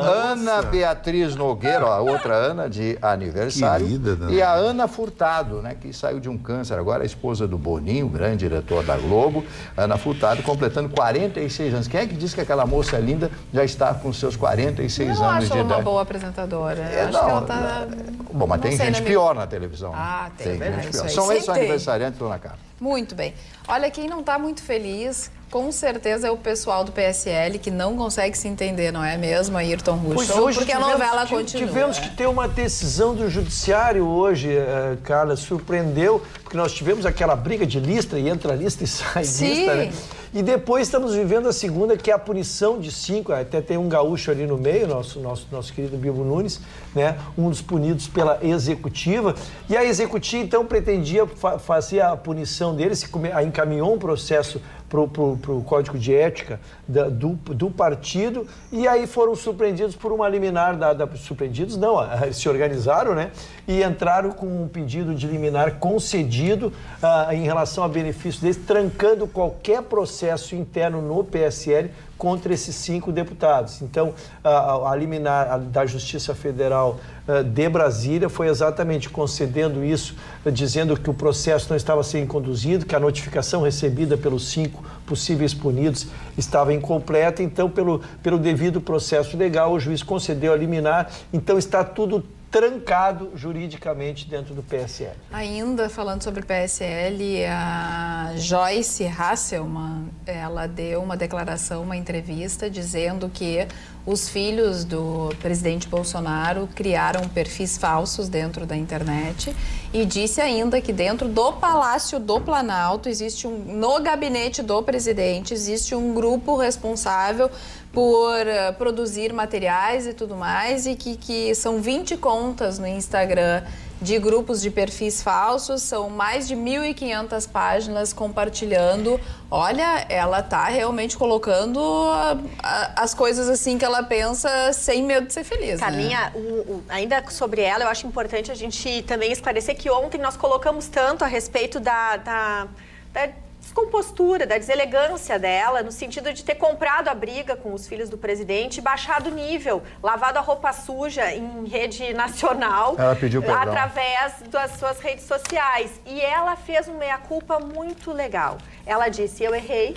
Ana Beatriz Nogueira, a outra Ana de aniversário. E a Ana Furtado, né, que saiu de um câncer, agora a esposa do Boninho, grande diretor da Globo, Ana Furtado, completando 46 anos. Quem é que diz que aquela moça linda já está com seus 46 anos de idade? Eu acho ela uma boa apresentadora. Acho que ela tá... Bom, mas tem gente pior na televisão. Tem gente pior. São esses aniversariantes, dona Carla. Muito bem. Olha, quem não está muito feliz, com certeza é o pessoal do PSL, que não consegue se entender, não é mesmo, Ayrton Russo? Porque a novela continua. Tivemos que ter uma decisão do judiciário hoje, Carla, surpreendeu, porque nós tivemos aquela briga de lista, e entra lista e sai lista, né? E depois estamos vivendo a segunda, que é a punição de 5, até tem um gaúcho ali no meio, nosso querido Bibo Nunes, né? Um dos punidos pela executiva. E a executiva, então, pretendia fazer a punição dele, encaminhou um processo para o Código de Ética do partido, e aí foram surpreendidos por uma liminar surpreendidos não, se organizaram, né? E entraram com um pedido de liminar concedido em relação a benefício deles, trancando qualquer processo interno no PSL contra esses 5 deputados. Então, a liminar da Justiça Federal de Brasília foi exatamente concedendo isso, dizendo que o processo não estava sendo conduzido, que a notificação recebida pelos 5 possíveis punidos estava incompleta. Então, pelo devido processo legal, o juiz concedeu a liminar. Então, está tudo trancado juridicamente dentro do PSL. Ainda falando sobre o PSL, a Joyce Hasselmann, ela deu uma declaração, uma entrevista, dizendo que os filhos do presidente Bolsonaro criaram perfis falsos dentro da internet e disse ainda que dentro do Palácio do Planalto no gabinete do presidente existe um grupo responsável por produzir materiais e tudo mais, e que são 20 contas no Instagram de grupos de perfis falsos, são mais de 1.500 páginas compartilhando. Olha, ela tá realmente colocando as coisas assim que ela pensa sem medo de ser feliz. Carlinha, né? Ainda sobre ela, eu acho importante a gente também esclarecer que ontem nós colocamos tanto a respeito da descompostura, da deselegância dela, no sentido de ter comprado a briga com os filhos do presidente, baixado o nível, lavado a roupa suja em rede nacional, ela pediu perdão através das suas redes sociais. E ela fez uma meia-culpa muito legal. Ela disse: eu errei,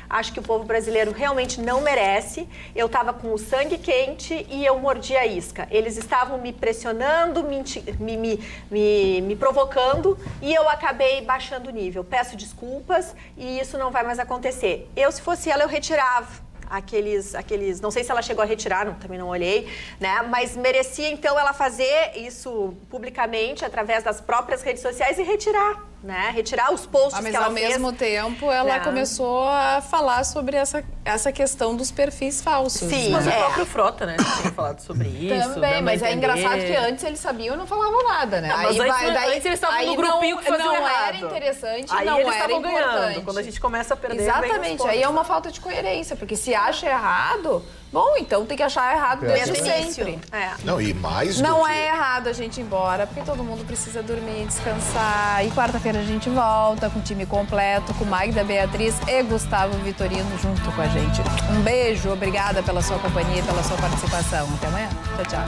acho que o povo brasileiro realmente não merece. Eu estava com o sangue quente e eu mordi a isca. Eles estavam me pressionando, me provocando, e eu acabei baixando o nível. Peço desculpas e isso não vai mais acontecer. Se fosse ela, eu retirava aqueles, não sei se ela chegou a retirar, também não olhei, né? Mas merecia então ela fazer isso publicamente através das próprias redes sociais e retirar né? Retirar os posts mas que ela ao mesmo tempo ela começou a falar sobre essa questão dos perfis falsos. Sim, mas o próprio Frota, né? Tem falado sobre isso. Também, mas é engraçado que antes eles sabiam e não falavam nada, né? Mas antes eles estavam no grupinho que fazia não errado. Era interessante, aí não eles era importante. Ganhando. Quando a gente começa a perder, exatamente, aí é uma falta de coerência, porque se acha errado, bom, então tem que achar errado desde sempre. Não, e mais não é errado a gente ir embora, porque todo mundo precisa dormir, descansar. E quarta-feira a gente volta com o time completo, com Magda Beatriz e Gustavo Vitorino junto com a gente. Um beijo, obrigada pela sua companhia e pela sua participação. Até amanhã. Tchau, tchau.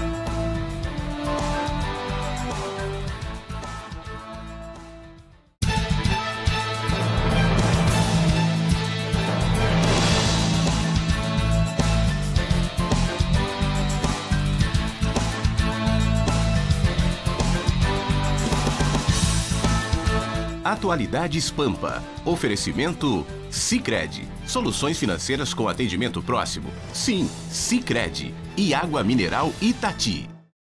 Atualidades Pampa. Oferecimento Sicredi. Soluções financeiras com atendimento próximo. Sim, Sicredi. E água mineral Itati.